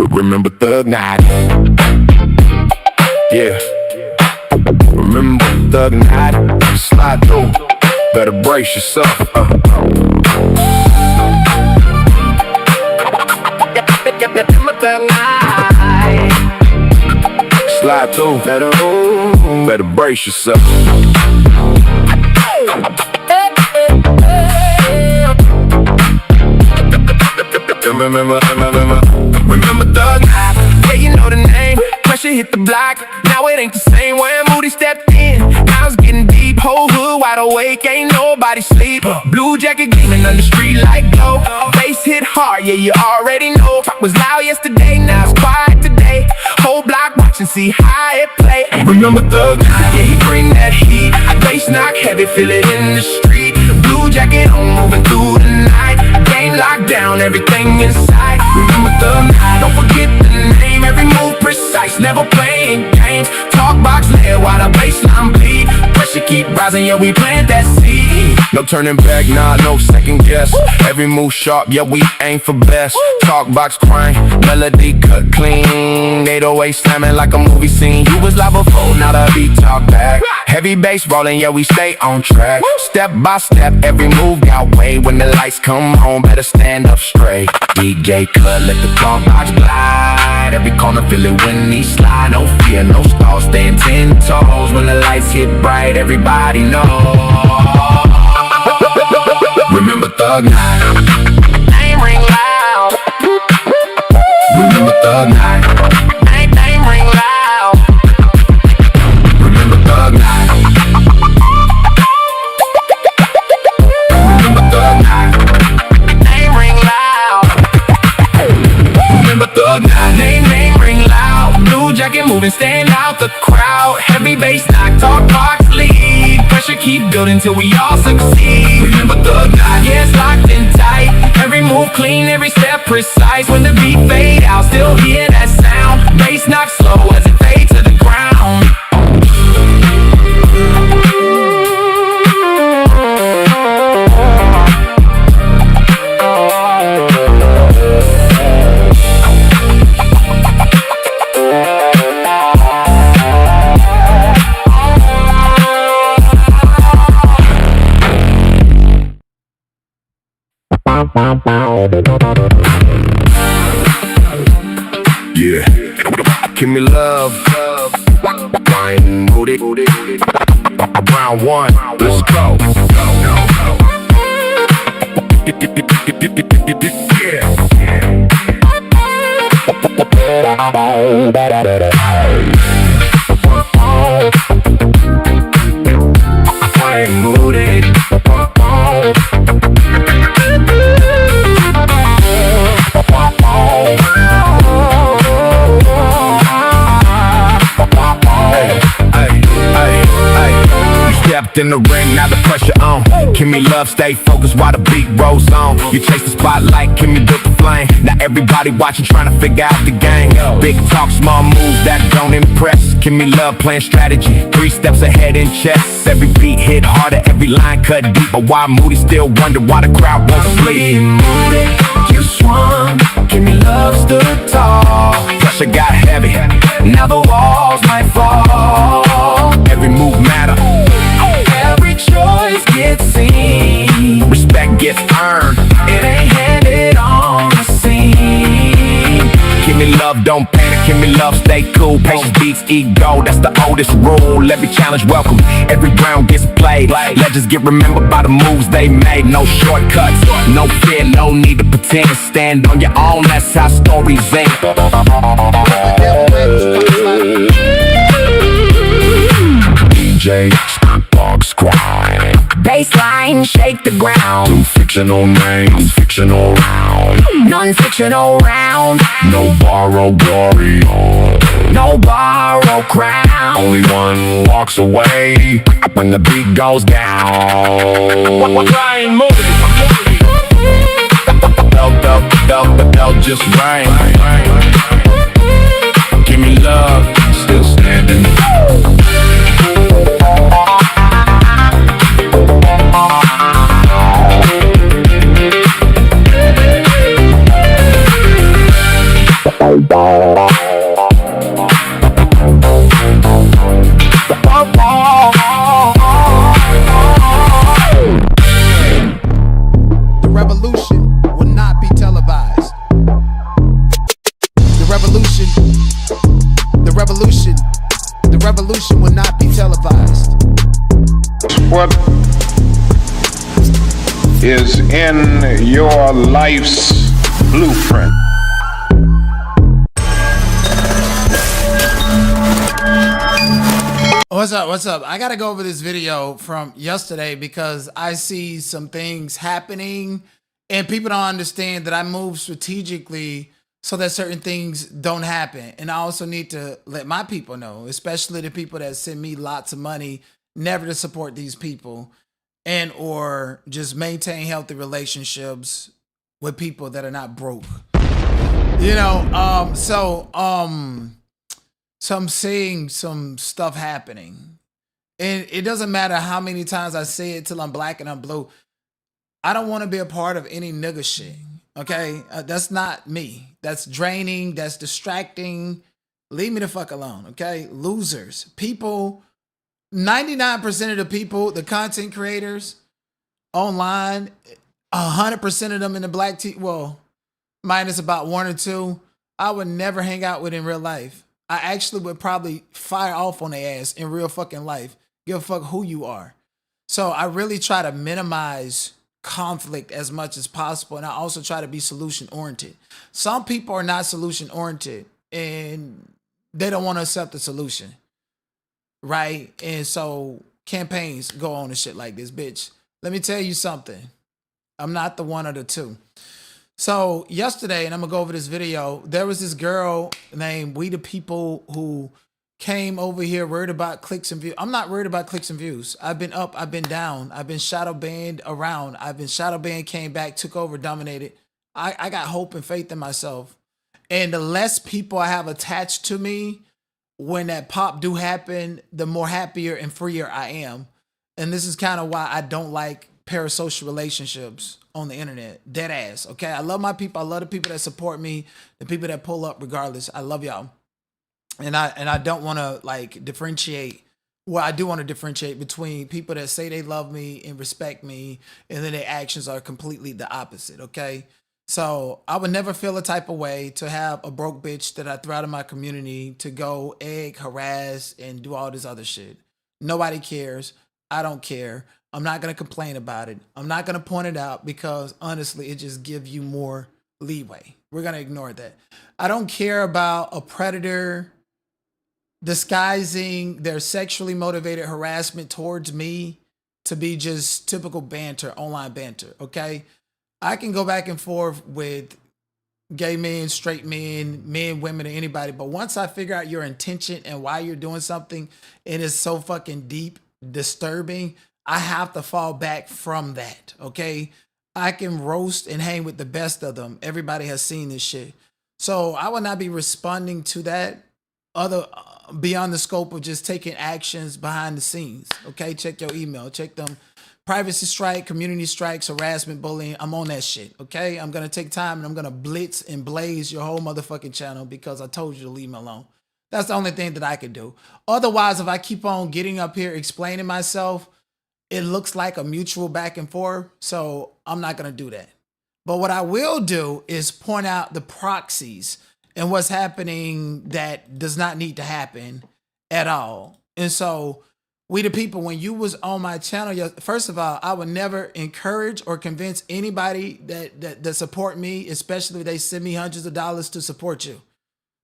Remember Thug Night. Yeah. Remember Thug Night. Slide through. Better brace yourself. Remember Thug Night. Slide through. Better brace yourself. Remember Thug Night. Yeah, you know the name. Pressure hit the block. Now it ain't the same when Moody stepped in. Now it's getting deep. Whole hood wide awake. Ain't nobody sleep. Blue jacket gleaming on the street like glow. Bass hit hard. Yeah, you already know. Talk was loud yesterday. Now it's quiet today. Whole block watching, see how it play. Remember Thug Night. Yeah, he bring that heat. Bass knock heavy. Feel it in the street. Blue jacket on, moving through the night. Game locked down, everything inside. Remember Thug Night. Don't forget the name. Every move precise, never playing games. Talk box layer while the baseline bleed. Pressure keep rising, yeah, we plant that seed. No turning back, nah, no second guess. Every move sharp, yeah, we aim for best. Talk box crying, melody cut clean. 808 slamming like a movie scene. You was live before, now the beat talk back. Heavy bass rolling, yeah, we stay on track. Step by step, every move got weight. When the lights come on, better stand up straight. DJ cut, let the talk box glide. Every corner feel it when he slide. No fear, no stall, staying 10 toes. When the lights hit bright, everybody knows. Remember Thug Night. Name ring loud. Remember Thug Night. Name ring loud. Remember Thug Night. Remember Thug Night. Name ring loud. Remember Thug Night. Name ring loud. Blue jacket moving, stand out the crowd. Heavy bass knock, talk box lead. Pressure keep building till we all succeed. Remember Thug Night. Yeah, it's locked in tight. Every move clean, every step precise. When the beat fade out, still hear that sound. Bass knock slow as it fades to the ground. Yeah, give me love. Wine Moody. Round one, let's go. Yeah. Wine Moody. Stepped in the ring, now the pressure on. Give me love, stay focused while the beat rolls on. You chase the spotlight, give me the flame. Now everybody watching, trying to figure out the game. Big talk, small moves that don't impress. Give me love, playing strategy. 3 steps ahead in chess. Every beat hit harder, every line cut deep. But why Moody still wonder why the crowd won't sleep? Moody, you swung. Give me love, stood tall. Pressure got heavy, now the walls might fall. Every move matter. Every choice gets seen. Respect gets earned. It ain't handed on the scene. Give me love, don't panic. Give me love, stay cool. Patience beats ego, that's the oldest rule. Every challenge welcome, every round gets played. Legends get remembered by the moves they made. No shortcuts, no fear, no need to pretend. Stand on your own, that's how stories end. DJ box grind. Baseline, shake the ground. 2 fictional names, fictional round. Non-fictional round. No borrowed glory, no borrowed crown. Only one walks away when the beat goes down. Grind, move it. Belt just rang. Give me love, still standing. The revolution will not be televised. The revolution will not be televised. What is in your life's blueprint? What's up? I gotta go over this video from yesterday because I see some things happening and people don't understand that I move strategically so that certain things don't happen. And I also need to let my people know, especially the people that send me lots of money, never to support these people and or just maintain healthy relationships with people that are not broke. You know, so I'm seeing some stuff happening. And it doesn't matter how many times I say it till I'm black and I'm blue. I don't want to be a part of any nigga shit. Okay? That's not me. That's draining. That's distracting. Leave me the fuck alone. Okay? Losers. People, 99% of the people, the content creators online, 100% of them in the black well, minus about 1 or 2, I would never hang out with in real life. I actually would probably fire off on their ass in real fucking life. Give a fuck who you are. So I really try to minimize conflict as much as possible. And I also try to be solution oriented. Some people are not solution oriented and they don't want to accept the solution. Right? And so campaigns go on and shit like this, bitch. Let me tell you something. I'm not the one or the two. So yesterday, and I'm gonna go over this video, there was this girl named We the People who came over here worried about clicks and views. I'm not worried about clicks and views. I've been up, I've been down, I've been shadow banned around. I've been shadow banned, came back, took over, dominated. I got hope and faith in myself. And the less people I have attached to me when that pop do happen, the more happier and freer I am. And this is kind of why I don't like parasocial relationships on the internet. Dead ass. Okay. I love my people. I love the people that support me, the people that pull up regardless. I love y'all. And I don't want to like differentiate. Well, I do want to differentiate between people that say they love me and respect me, and then their actions are completely the opposite. Okay. So I would never feel a type of way to have a broke bitch that I throw out of my community to go egg, harass, and do all this other shit. Nobody cares. I don't care. I'm not going to complain about it. I'm not going to point it out because honestly, it just gives you more leeway. We're going to ignore that. I don't care about a predator disguising their sexually motivated harassment towards me to be just typical banter, online banter. Okay. I can go back and forth with gay men, straight men, women, or anybody. But once I figure out your intention and why you're doing something, it is so fucking deep, disturbing. I have to fall back from that, okay? I can roast and hang with the best of them. Everybody has seen this shit. So I will not be responding to that other beyond the scope of just taking actions behind the scenes, okay? Check your email, check them. Privacy strike, community strikes, harassment, bullying. I'm on that shit, okay? I'm going to take time and I'm going to blitz and blaze your whole motherfucking channel because I told you to leave me alone. That's the only thing that I could do. Otherwise, if I keep on getting up here explaining myself, it looks like a mutual back and forth, so I'm not going to do that. But what I will do is point out the proxies and what's happening that does not need to happen at all. And so We the People, when you was on my channel, first of all, I would never encourage or convince anybody that support me, especially if they send me hundreds of dollars to support you.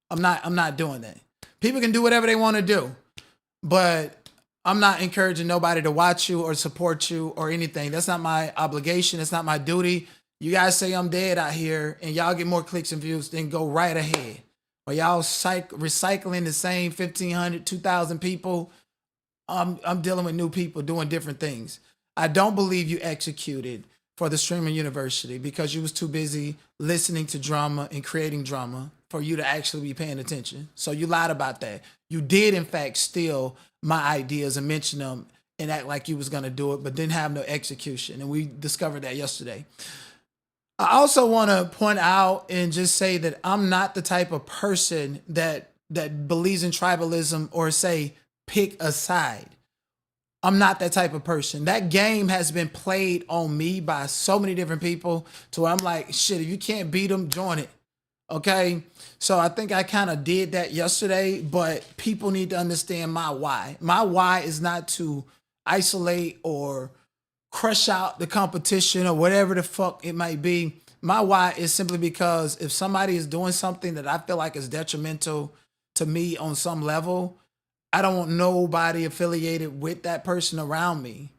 I'm not doing that. People can do whatever they want to do, but I'm not encouraging nobody to watch you or support you or anything. That's not my obligation. It's not my duty. You guys say I'm dead out here and y'all get more clicks and views, then go right ahead. Or y'all recycling the same 1,500, 2,000 people. I'm dealing with new people doing different things. I don't believe you executed for the streaming university because you was too busy listening to drama and creating drama for you to actually be paying attention. So you lied about that. You did, in fact, steal my ideas and mention them and act like you was going to do it, but didn't have no execution. And we discovered that yesterday. I also want to point out and just say that I'm not the type of person that believes in tribalism or say pick a side. I'm not that type of person. That game has been played on me by so many different people to where I'm like, shit, if you can't beat them, join it. Okay. So I think I kind of did that yesterday, but people need to understand my why. My why is not to isolate or crush out the competition or whatever the fuck it might be. My why is simply because if somebody is doing something that I feel like is detrimental to me on some level, I don't want nobody affiliated with that person around me.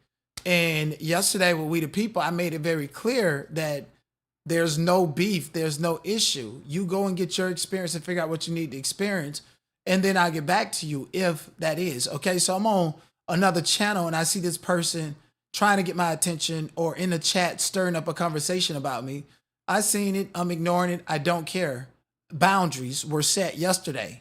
And yesterday with We the People, I made it very clear that there's no beef, there's no issue. You go and get your experience and figure out what you need to experience, and then I'll get back to you if that is. Okay, so I'm on another channel and I see this person trying to get my attention or in the chat stirring up a conversation about me. I seen it, I'm ignoring it, I don't care. Boundaries were set yesterday.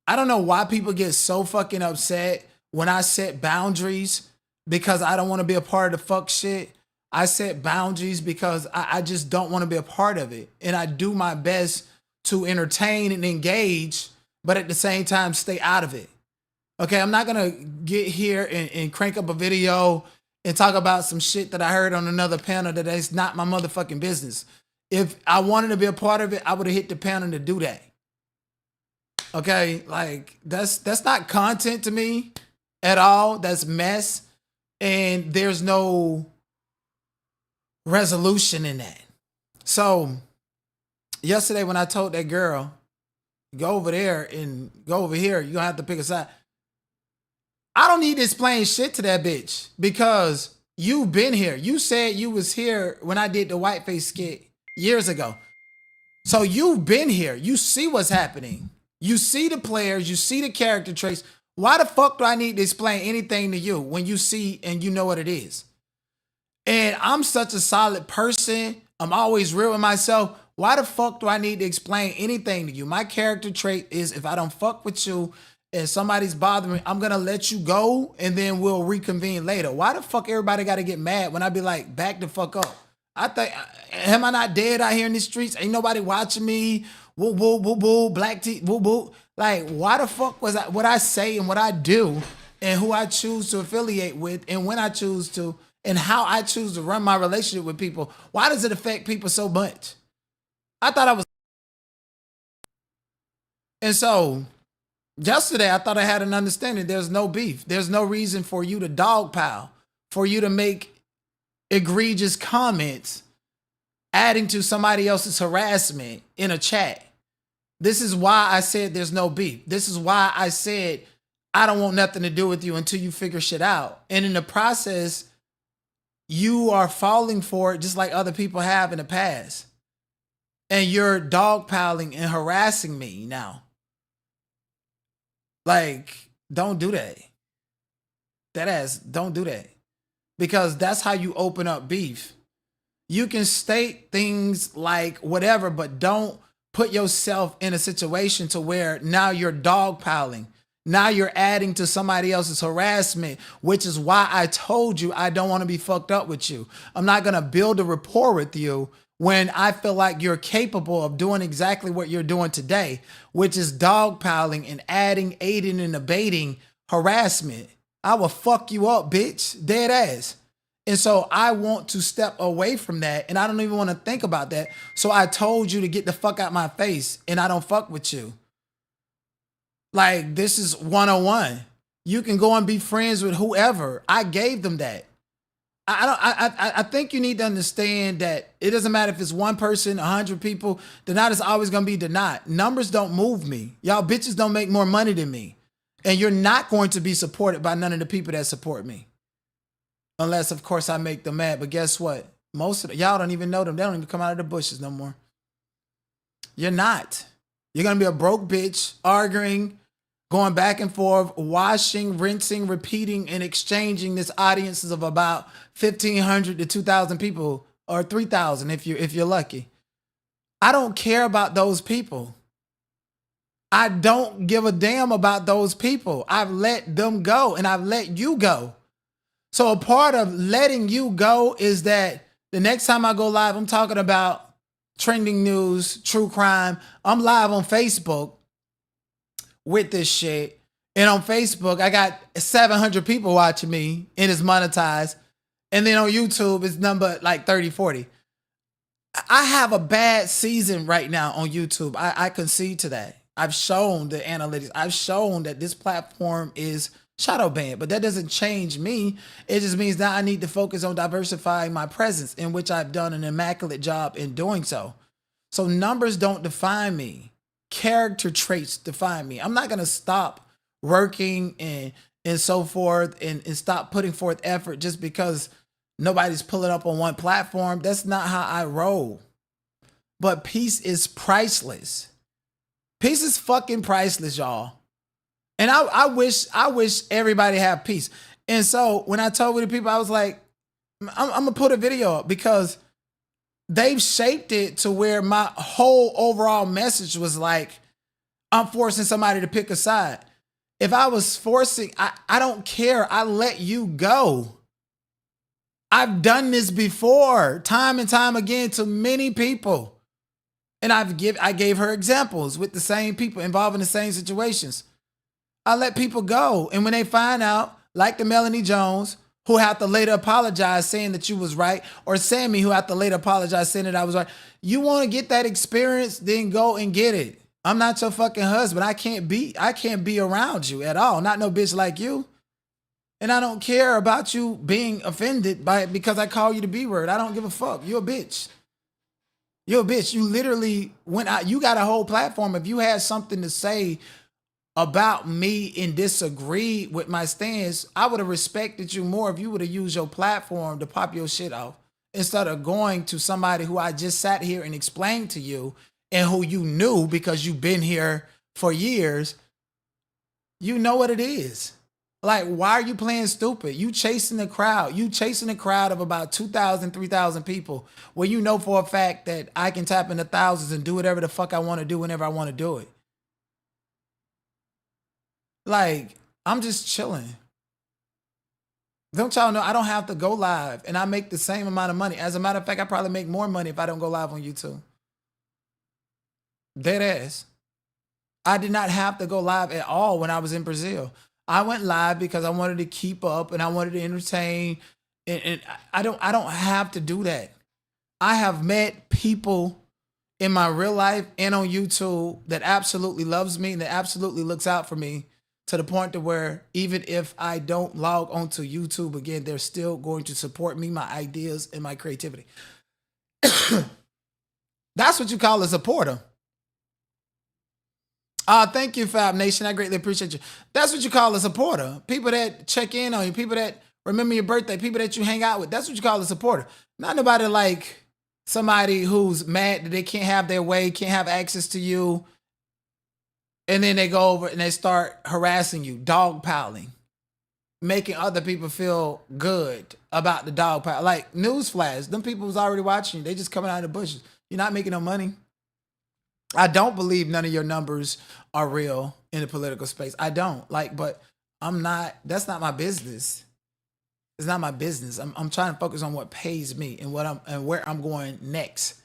I don't know why people get so fucking upset when I set boundaries because I don't want to be a part of the fuck shit. I set boundaries because I just don't want to be a part of it. And I do my best to entertain and engage, but at the same time, stay out of it. Okay, I'm not going to get here and crank up a video and talk about some shit that I heard on another panel that is not my motherfucking business. If I wanted to be a part of it, I would have hit the panel to do that. Okay, like that's not content to me at all. That's mess. And there's no resolution in that. So yesterday when I told that girl, go over there and go over here, you're gonna have to pick a side. I don't need to explain shit to that bitch because you've been here. You said you was here when I did the whiteface skit years ago. So you've been here. You see what's happening. You see the players, you see the character traits. Why the fuck do I need to explain anything to you when you see and you know what it is? And I'm such a solid person. I'm always real with myself. Why the fuck do I need to explain anything to you? My character trait is if I don't fuck with you and somebody's bothering me, I'm going to let you go and then we'll reconvene later. Why the fuck everybody got to get mad when I be like, back the fuck up? I think, am I not dead out here in the streets? Ain't nobody watching me? Woo, woo, woo, woo, black tea, woo, woo. Like, why the fuck was what I say and what I do and who I choose to affiliate with and when I choose to and how I choose to run my relationship with people, why does it affect people so much? I thought I was. And so yesterday I thought I had an understanding. There's no beef. There's no reason for you to dogpile, for you to make egregious comments adding to somebody else's harassment in a chat. This is why I said there's no beef. This is why I said I don't want nothing to do with you until you figure shit out. And in the process, you are falling for it just like other people have in the past. And you're dogpiling and harassing me now. Like, don't do that. That ass, don't do that. Because that's how you open up beef. You can state things like whatever, but don't put yourself in a situation to where now you're dogpiling. Now you're adding to somebody else's harassment, which is why I told you I don't want to be fucked up with you. I'm not going to build a rapport with you when I feel like you're capable of doing exactly what you're doing today, which is dogpiling and adding, aiding, and abating harassment. I will fuck you up, bitch. Dead ass. And so I want to step away from that, and I don't even want to think about that. So I told you to get the fuck out my face, and I don't fuck with you. Like, this is 101. You can go and be friends with whoever. I gave them that. I think you need to understand that it doesn't matter if it's one person, 100 people. Denied is always going to be denied. Numbers don't move me. Y'all bitches don't make more money than me. And you're not going to be supported by none of the people that support me. Unless, of course, I make them mad. But guess what? Most of y'all don't even know them. They don't even come out of the bushes no more. You're not. You're going to be a broke bitch, arguing, going back and forth, washing, rinsing, repeating, and exchanging this audiences of about 1,500 to 2,000 people, or 3,000 if you're lucky. I don't care about those people. I don't give a damn about those people. I've let them go, and I've let you go. So a part of letting you go is that The next time I go live, I'm talking about trending news, true crime. I'm live on Facebook with this shit. And on Facebook, I got 700 people watching me and it's monetized. And then on YouTube, it's number like 30, 40. I have a bad season right now on YouTube. I concede to that. I've shown the analytics. I've shown that this platform is shadow banned, but that doesn't change me. It just means that I need to focus on diversifying my presence, in which I've done an immaculate job in doing so. So numbers don't define me. Character traits define me. I'm not going to stop working and so forth and stop putting forth effort just because nobody's pulling up on one platform. That's not how I roll. But peace is priceless. Peace is fucking priceless, y'all. And I wish everybody had peace. And so when I told the people, I was like, I'm gonna put a video up because they've shaped it to where my whole overall message was like, I'm forcing somebody to pick a side. If I was forcing, I don't care. I let you go. I've done this before, time and time again, to many people. And I gave her examples with the same people involved in the same situations. I let people go. And when they find out, like the Melanie Jones, who had to later apologize saying that you was right, or Sammy, who had to later apologize saying that I was right. You want to get that experience, then go and get it. I'm not your fucking husband. I can't be around you at all. Not no bitch like you. And I don't care about you being offended by it because I call you the B word. I don't give a fuck. You're a bitch. You're a bitch. You literally went out. You got a whole platform. If you had something to say about me and disagree with my stance, I would have respected you more if you would have used your platform to pop your shit off instead of going to somebody who I just sat here and explained to you and who you knew because you've been here for years. You know what it is. Like, why are you playing stupid? You chasing the crowd. You chasing a crowd of about 2,000, 3,000 people where you know for a fact that I can tap into thousands and do whatever the fuck I want to do whenever I want to do it. Like, I'm just chilling. Don't y'all know I don't have to go live and I make the same amount of money. As a matter of fact, I probably make more money if I don't go live on YouTube. Dead ass. I did not have to go live at all when I was in Brazil. I went live because I wanted to keep up and I wanted to entertain. And I don't have to do that. I have met people in my real life and on YouTube that absolutely loves me and that absolutely looks out for me to the point to where even if I don't log onto YouTube again, they're still going to support me, my ideas, and my creativity. That's what you call a supporter. Thank you, Fab Nation. I greatly appreciate you. That's what you call a supporter. People that check in on you, people that remember your birthday, people that you hang out with. That's what you call a supporter. Not nobody like somebody who's mad that they can't have their way, can't have access to you. And then they go over and they start harassing you, dogpiling, making other people feel good about the dogpile. Like, newsflash, them people was already watching you. They just coming out of the bushes. You're not making no money. I don't believe none of your numbers are real in the political space. I don't. Like, but I'm not, that's not my business. It's not my business. I'm trying to focus on what pays me and where I'm going next.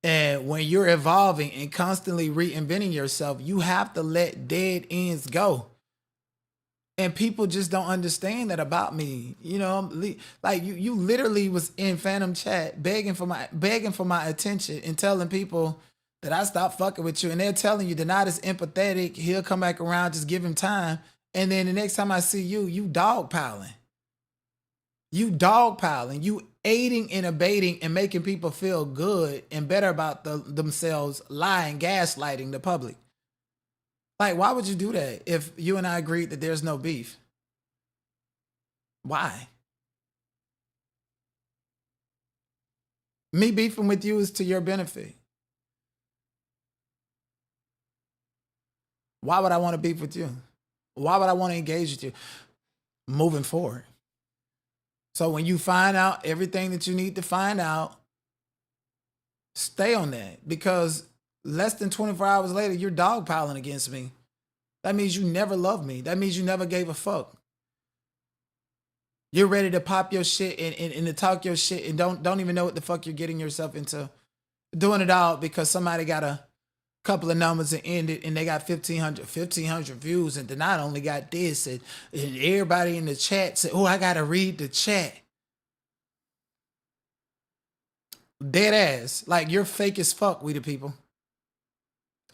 And when you're evolving and constantly reinventing yourself, you have to let dead ends go. And people just don't understand that about me. You know, like you literally was in Phantom Chat begging for my attention and telling people that I stopped fucking with you. And they're telling you they're not as empathetic. He'll come back around, just give him time. And then the next time I see you, you dogpiling. You dogpiling. You aiding and abating and making people feel good and better about themselves, lying, gaslighting the public. Like, why would you do that if you and I agreed that there's no beef? Why? Me beefing with you is to your benefit. Why would I want to beef with you? Why would I want to engage with you moving forward? So when you find out everything that you need to find out, stay on that, because less than 24 hours later, you're dogpiling against me. That means you never loved me. That means you never gave a fuck. You're ready to pop your shit and to talk your shit and don't even know what the fuck you're getting yourself into. Doing it all because somebody got a couple of numbers and ended and they got 1,500 views and then I only got this and everybody in the chat said, oh, I gotta read the chat. Dead ass. Like, you're fake as fuck, we the people.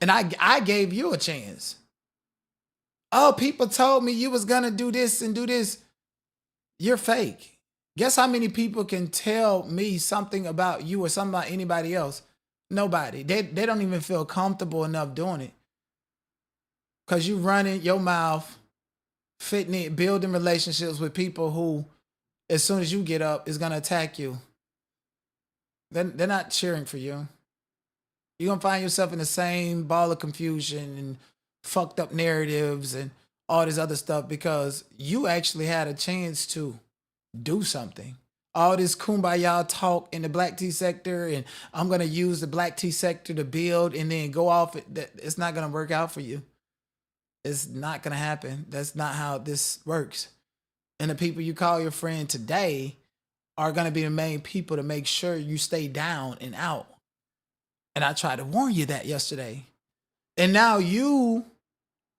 And I gave you a chance. Oh, people told me you was gonna do this and do this. You're fake. Guess how many people can tell me something about you or something about anybody else? Nobody. They don't even feel comfortable enough doing it. Because you running your mouth, fitting it, building relationships with people who, as soon as you get up, is gonna attack you. They're not cheering for you. You're going to find yourself in the same ball of confusion and fucked up narratives and all this other stuff because you actually had a chance to do something. All this kumbaya talk in the black tea sector and I'm going to use the black tea sector to build and then go off. It's not going to work out for you. It's not going to happen. That's not how this works. And the people you call your friend today are going to be the main people to make sure you stay down and out. And I tried to warn you that yesterday. And now you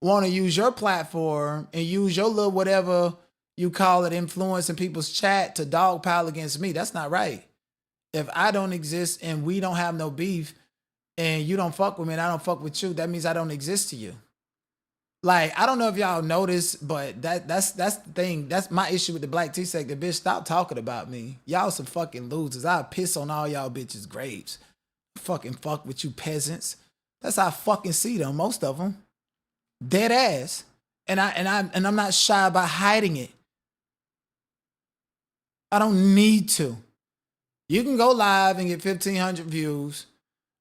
want to use your platform and use your little whatever you call it influence in people's chat to dogpile against me. That's not right. If I don't exist and we don't have no beef and you don't fuck with me and I don't fuck with you, that means I don't exist to you. Like, I don't know if y'all noticed, but that's the thing. That's my issue with the black tea sector. Bitch, stop talking about me. Y'all some fucking losers. I'll piss on all y'all bitches' graves. Fucking fuck with you peasants. That's how I fucking see them, most of them. Dead ass. And I'm not shy about hiding it. I don't need to. You can go live and get 1,500 views.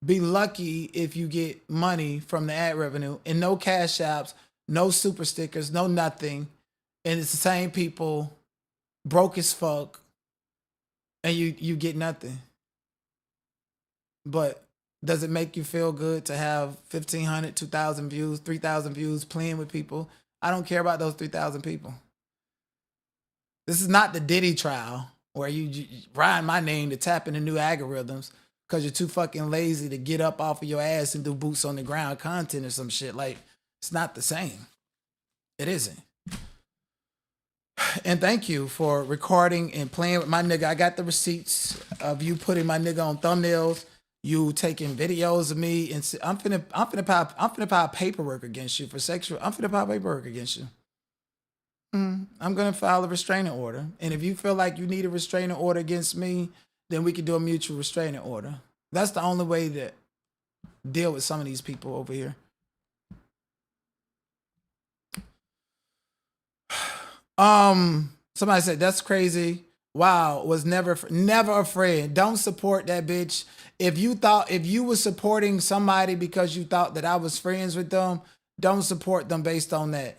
Be lucky if you get money from the ad revenue and no cash apps, no super stickers, no nothing. And it's the same people, broke as fuck, and you get nothing. But does it make you feel good to have 1,500, 2,000 views, 3,000 views playing with people? I don't care about those 3,000 people. This is not the Diddy trial where you ride my name to tap into new algorithms because you're too fucking lazy to get up off of your ass and do boots on the ground content or some shit. Like, it's not the same. It isn't. And thank you for recording and playing with my nigga. I got the receipts of you putting my nigga on thumbnails, you taking videos of me, and I'm finna file paperwork against you for sexual. I'm finna file paperwork against you. I'm gonna file a restraining order, and if you feel like you need a restraining order against me, then we can do a mutual restraining order. That's the only way to deal with some of these people over here. Somebody said that's crazy. Wow, was never a friend. Don't support that bitch. If you were supporting somebody because you thought that I was friends with them, don't support them based on that.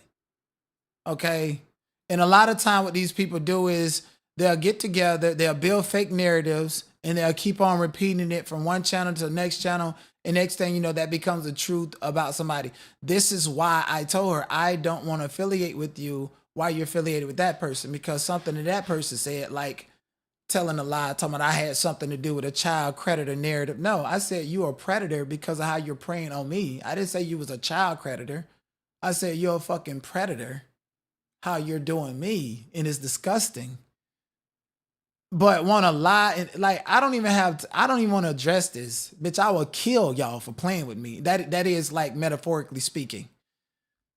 Okay? And a lot of time what these people do is they'll get together, they'll build fake narratives, and they'll keep on repeating it from one channel to the next channel. And next thing you know, that becomes the truth about somebody. This is why I told her I don't want to affiliate with you while you're affiliated with that person, because something that person said, like telling a lie, talking about I had something to do with a child predator narrative. No, I said you're a predator because of how you're preying on me. I didn't say you was a child predator. I said you're a fucking predator, how you're doing me, and it's disgusting. But want to lie, and like I don't even want to address this, bitch. I will kill y'all for playing with me. That is like metaphorically speaking.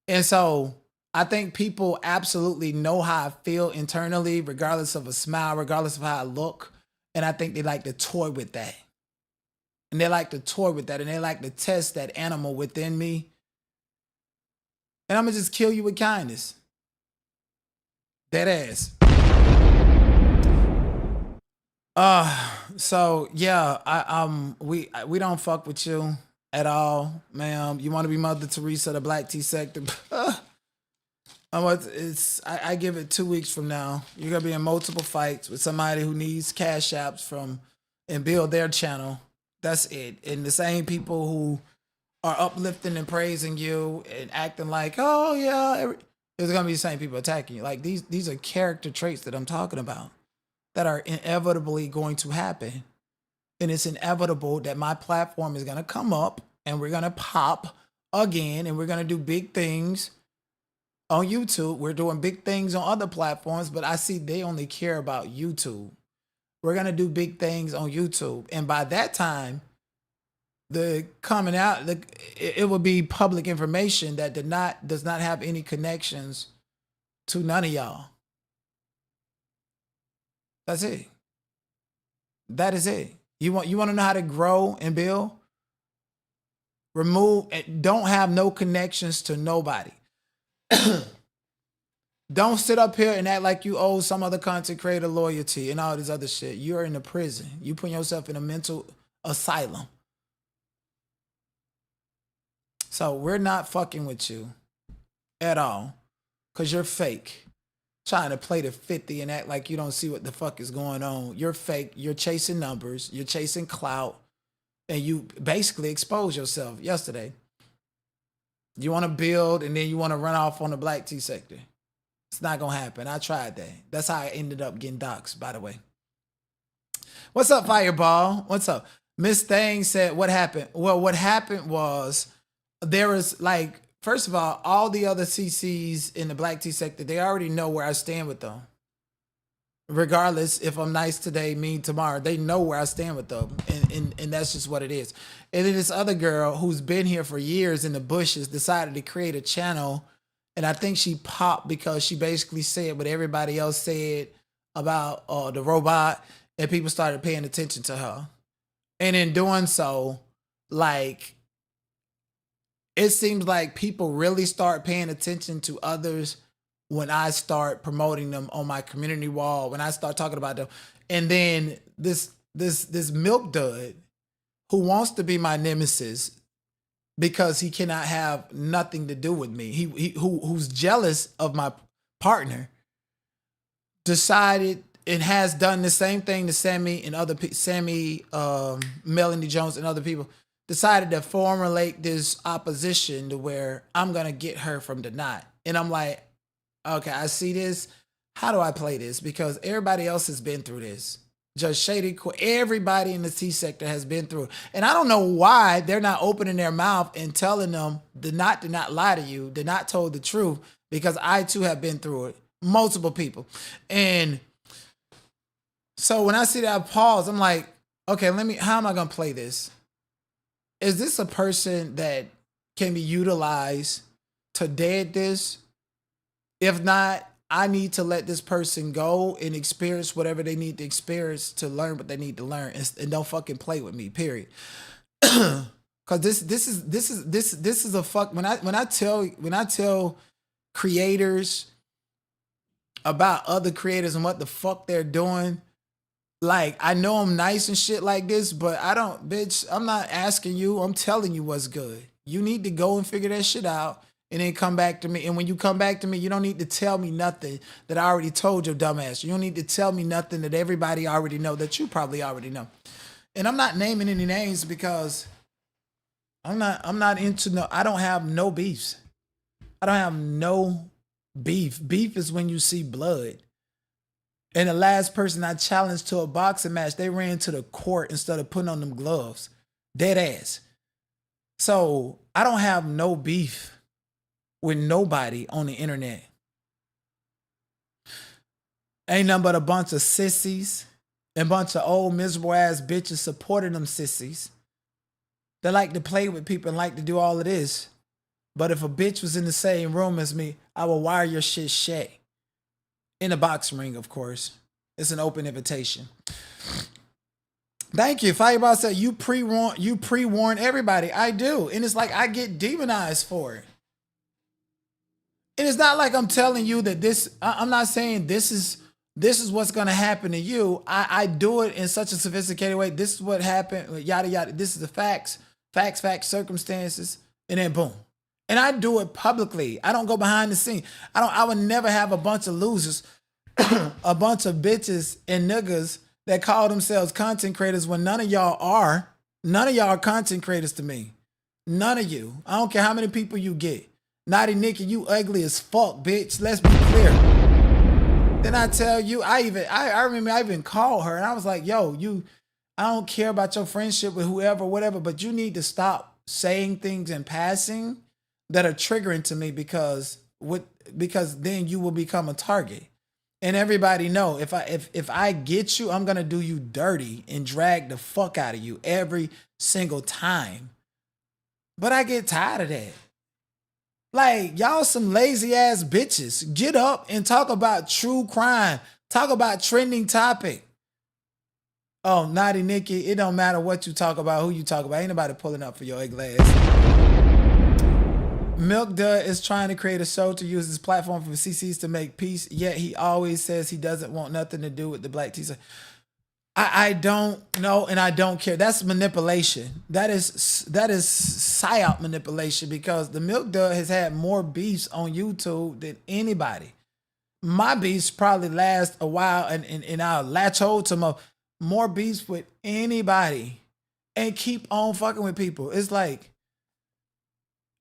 And so I think people absolutely know how I feel internally, regardless of a smile, regardless of how I look. And I think they like to toy with that. And they like to toy with that, and they like to test that animal within me. And I'm gonna just kill you with kindness. Dead ass. So yeah, we don't fuck with you at all, ma'am. You want to be Mother Teresa of the black tea sector? I give it 2 weeks from now. You're gonna be in multiple fights with somebody who needs cash apps from and build their channel. That's it. And the same people who are uplifting and praising you and acting like, oh yeah, It's gonna be the same people attacking you. Like these are character traits that I'm talking about that are inevitably going to happen. And it's inevitable that my platform is gonna come up and we're gonna pop again and we're gonna do big things on YouTube. We're doing big things on other platforms, but I see they only care about YouTube. We're gonna do big things on YouTube. And by that time, the coming out, it will be public information that does not have any connections to none of y'all. That's it. That is it. You want to know how to grow and build? Remove, don't have no connections to nobody. Don't sit up here and act like you owe some other content creator loyalty and all this other shit. You're in a prison. You put yourself in a mental asylum. So we're not fucking with you at all because you're fake. Trying to play the 50 and act like you don't see what the fuck is going on. You're fake. You're chasing numbers. You're chasing clout. And you basically expose yourself yesterday. You want to build and then you want to run off on the black tea sector. It's not going to happen. I tried that. That's how I ended up getting doxxed, by the way. What's up, Fireball? What's up? Miss Thang said, what happened? Well, what happened was there was like, first of all the other CCs in the black tea sector, they already know where I stand with them. Regardless if I'm nice today, mean tomorrow, they know where I stand with them. And that's just what it is. And then this other girl who's been here for years in the bushes decided to create a channel. And I think she popped because she basically said what everybody else said about the robot. And people started paying attention to her. And in doing so, like, it seems like people really start paying attention to others when I start promoting them on my community wall, when I start talking about them. And then this milk dud who wants to be my nemesis because he cannot have nothing to do with me, who's jealous of my partner, decided and has done the same thing to Sammy and other Melanie Jones and other people, decided to formulate this opposition to where I'm gonna get her from the knot. And I'm like, okay, I see this. How do I play this? Because everybody else has been through this. Just Shady, everybody in the T sector has been through it. And I don't know why they're not opening their mouth and telling them did not lie to you, did not told the truth, because I too have been through it. Multiple people. And so when I see that, I pause. I'm like, okay, how am I gonna play this? Is this a person that can be utilized to dead this? If not, I need to let this person go and experience whatever they need to experience to learn what they need to learn, and don't fucking play with me, period. Cause this is a fuck. When I tell creators about other creators and what the fuck they're doing, like, I know I'm nice and shit like this, but bitch, I'm not asking you. I'm telling you what's good. You need to go and figure that shit out and then come back to me. And when you come back to me, you don't need to tell me nothing that I already told your dumbass. You don't need to tell me nothing that everybody already know, that you probably already know. And I'm not naming any names because I'm not into no, I don't have no beefs. I don't have no beef. Beef is when you see blood. And the last person I challenged to a boxing match, they ran to the court instead of putting on them gloves. Dead ass. So I don't have no beef with nobody on the internet. Ain't nothing but a bunch of sissies and a bunch of old miserable ass bitches supporting them sissies. They like to play with people and like to do all of this. But if a bitch was in the same room as me, I would wire your shit shut. In a boxing ring, of course. It's an open invitation. Thank you. Fireball said you pre-warn everybody. I do. And it's like I get demonized for it. And it's not like I'm telling you that I'm not saying this is what's gonna happen to you. I do it in such a sophisticated way. This is what happened, yada yada. This is the facts, circumstances, and then boom. And I do it publicly. I don't go behind the scene. I would never have a bunch of losers, a bunch of bitches and niggas that call themselves content creators when none of y'all are. None of y'all are content creators to me. None of you. I don't care how many people you get. Naughty Nikki, you ugly as fuck, bitch. Let's be clear. Then I tell you, I remember I even called her and I was like, yo, I don't care about your friendship with whoever, whatever, but you need to stop saying things in passing that are triggering to me because then you will become a target. And everybody know if I get you, I'm gonna do you dirty and drag the fuck out of you every single time. But I get tired of that. Like, y'all some lazy ass bitches. Get up and talk about true crime. Talk about trending topic. Oh, Naughty Nikki, it don't matter what you talk about, who you talk about. Ain't nobody pulling up for your ugly ass. Milk Dud is trying to create a show to use this platform for CCs to make peace, yet he always says he doesn't want nothing to do with the black teaser. I don't know and I don't care. That's manipulation. That is psyop manipulation because the Milk Dud has had more beefs on YouTube than anybody. My beefs probably last a while and I'll latch hold to more beefs with anybody and keep on fucking with people. It's like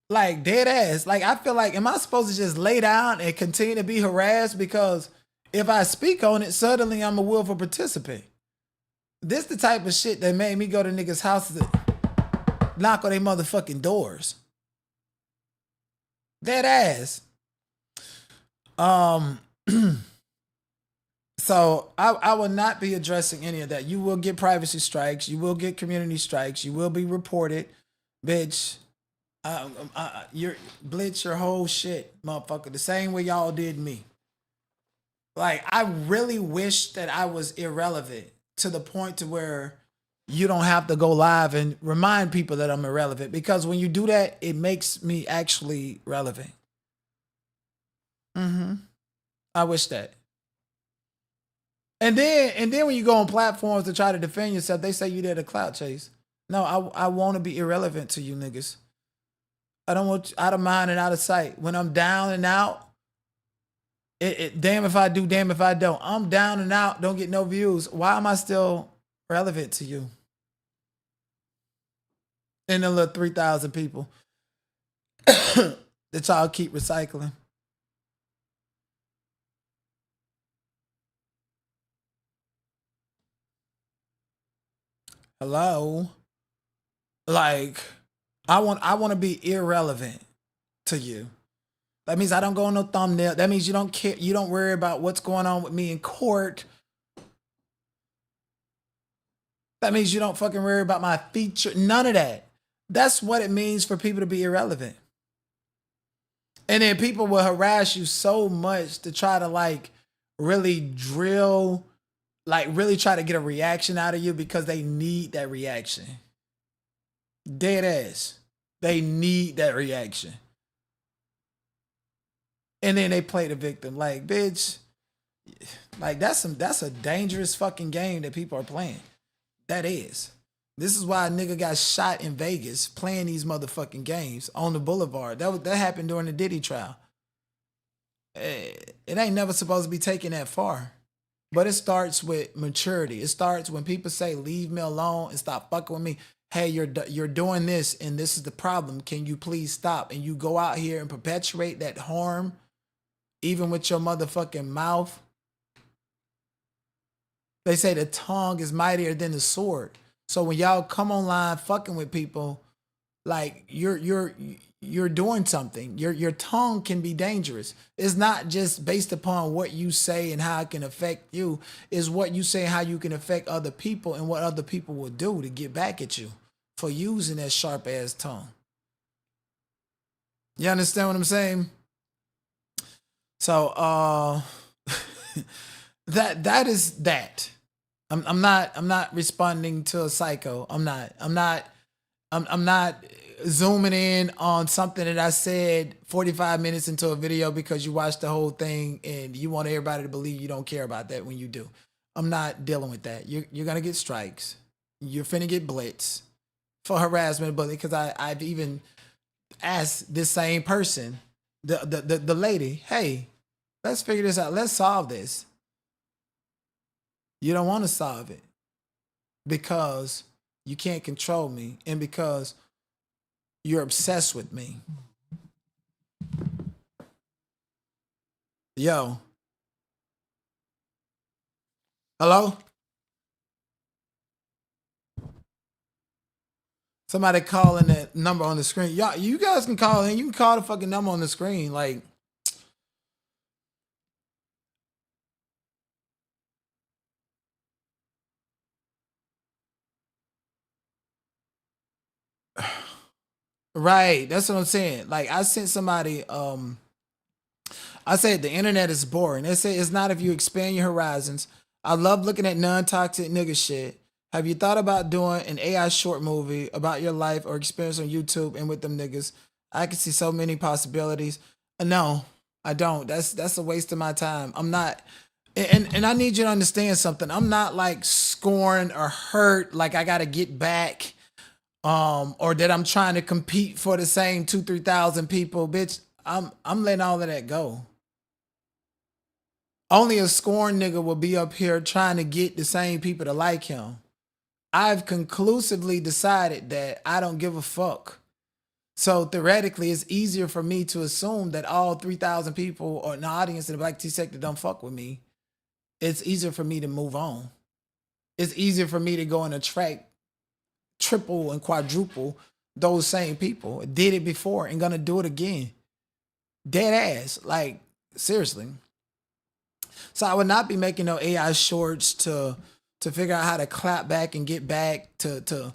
dead ass. Like, I feel like, am I supposed to just lay down and continue to be harassed because if I speak on it, suddenly I'm a willful participant? This the type of shit that made me go to niggas' houses and knock on their motherfucking doors. Dead ass. So I will not be addressing any of that. You will get privacy strikes. You will get community strikes. You will be reported, bitch. You're blitz your whole shit, motherfucker. The same way y'all did me. Like, I really wish that I was irrelevant to the point to where you don't have to go live and remind people that I'm irrelevant, because when you do that, it makes me actually relevant. I wish that. And then when you go on platforms to try to defend yourself, they say you did a clout chase. No, I want to be irrelevant to you niggas. I don't want you out of mind and out of sight. When I'm down and out, damn if I do, damn if I don't. I'm down and out, don't get no views. Why am I still relevant to you? And the little 3,000 people that y'all keep recycling. Hello? Like, I want to be irrelevant to you. That means I don't go on no thumbnail. That means you don't care. You don't worry about what's going on with me in court. That means you don't fucking worry about my feature. None of that. That's what it means for people to be irrelevant. And then people will harass you so much to try to like really drill, like really try to get a reaction out of you because they need that reaction. Dead ass. They need that reaction. And then they play the victim. Like, bitch, like that's a dangerous fucking game that people are playing. That is. This is why a nigga got shot in Vegas playing these motherfucking games on the boulevard. That happened during the Diddy trial. It ain't never supposed to be taken that far. But it starts with maturity. It starts when people say, leave me alone and stop fucking with me. Hey, you're doing this and this is the problem. Can you please stop? And you go out here and perpetuate that harm, even with your motherfucking mouth. They say the tongue is mightier than the sword. So when y'all come online fucking with people, like you're doing something. Your tongue can be dangerous. It's not just based upon what you say and how it can affect you. It's what you say and how you can affect other people and what other people will do to get back at you for using that sharp ass tongue. You understand what I'm saying? So that is that. I'm not responding to a psycho. I'm not zooming in on something that I said 45 minutes into a video because you watched the whole thing and you want everybody to believe you don't care about that when you do. I'm not dealing with that. You're gonna get strikes. You're finna get blitz for harassment, but because I've even asked this same person, the lady, hey, let's figure this out. Let's solve this. You don't want to solve it because you can't control me and because you're obsessed with me. Yo. Hello? Somebody calling that number on the screen. Y'all, you guys can call in. You can call the fucking number on the screen. Like, right. That's what I'm saying. Like, I sent somebody, I said the internet is boring. They say it's not if you expand your horizons. I love looking at non-toxic nigga shit. Have you thought about doing an AI short movie about your life or experience on YouTube and with them niggas? I can see so many possibilities. No, I don't. That's a waste of my time. I'm not, and I need you to understand something. I'm not like scorned or hurt like I gotta get back, or that I'm trying to compete for the same 2,000-3,000 people. Bitch, I'm letting all of that go. Only a scorned nigga will be up here trying to get the same people to like him. I've conclusively decided that I don't give a fuck. So theoretically, it's easier for me to assume that all 3,000 people or in the audience in the Black T sector don't fuck with me. It's easier for me to move on. It's easier for me to go and attract triple and quadruple those same people. Did it before and gonna do it again. Dead ass. Like, seriously. So I would not be making no AI shorts to figure out how to clap back and get back to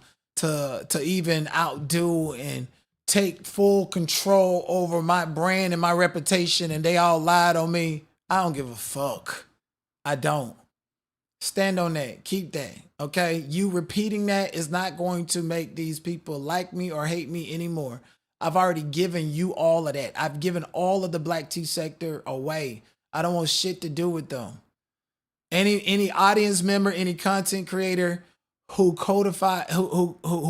even outdo and take full control over my brand and my reputation, and they all lied on me. I don't give a fuck. I don't. Stand on that. Keep that. Okay? You repeating that is not going to make these people like me or hate me anymore. I've already given you all of that. I've given all of the Black T sector away. I don't want shit to do with them. Any audience member, any content creator who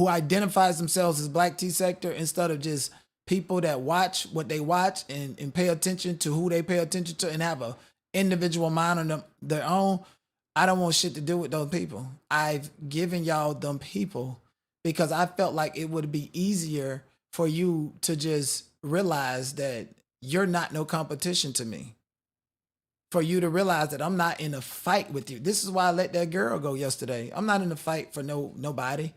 identifies themselves as Black T sector instead of just people that watch what they watch and pay attention to who they pay attention to and have a individual mind on their own, I don't want shit to do with those people. I've given y'all them people because I felt like it would be easier for you to just realize that you're not no competition to me. For you to realize that I'm not in a fight with you. This is why I let that girl go yesterday. I'm not in a fight for nobody.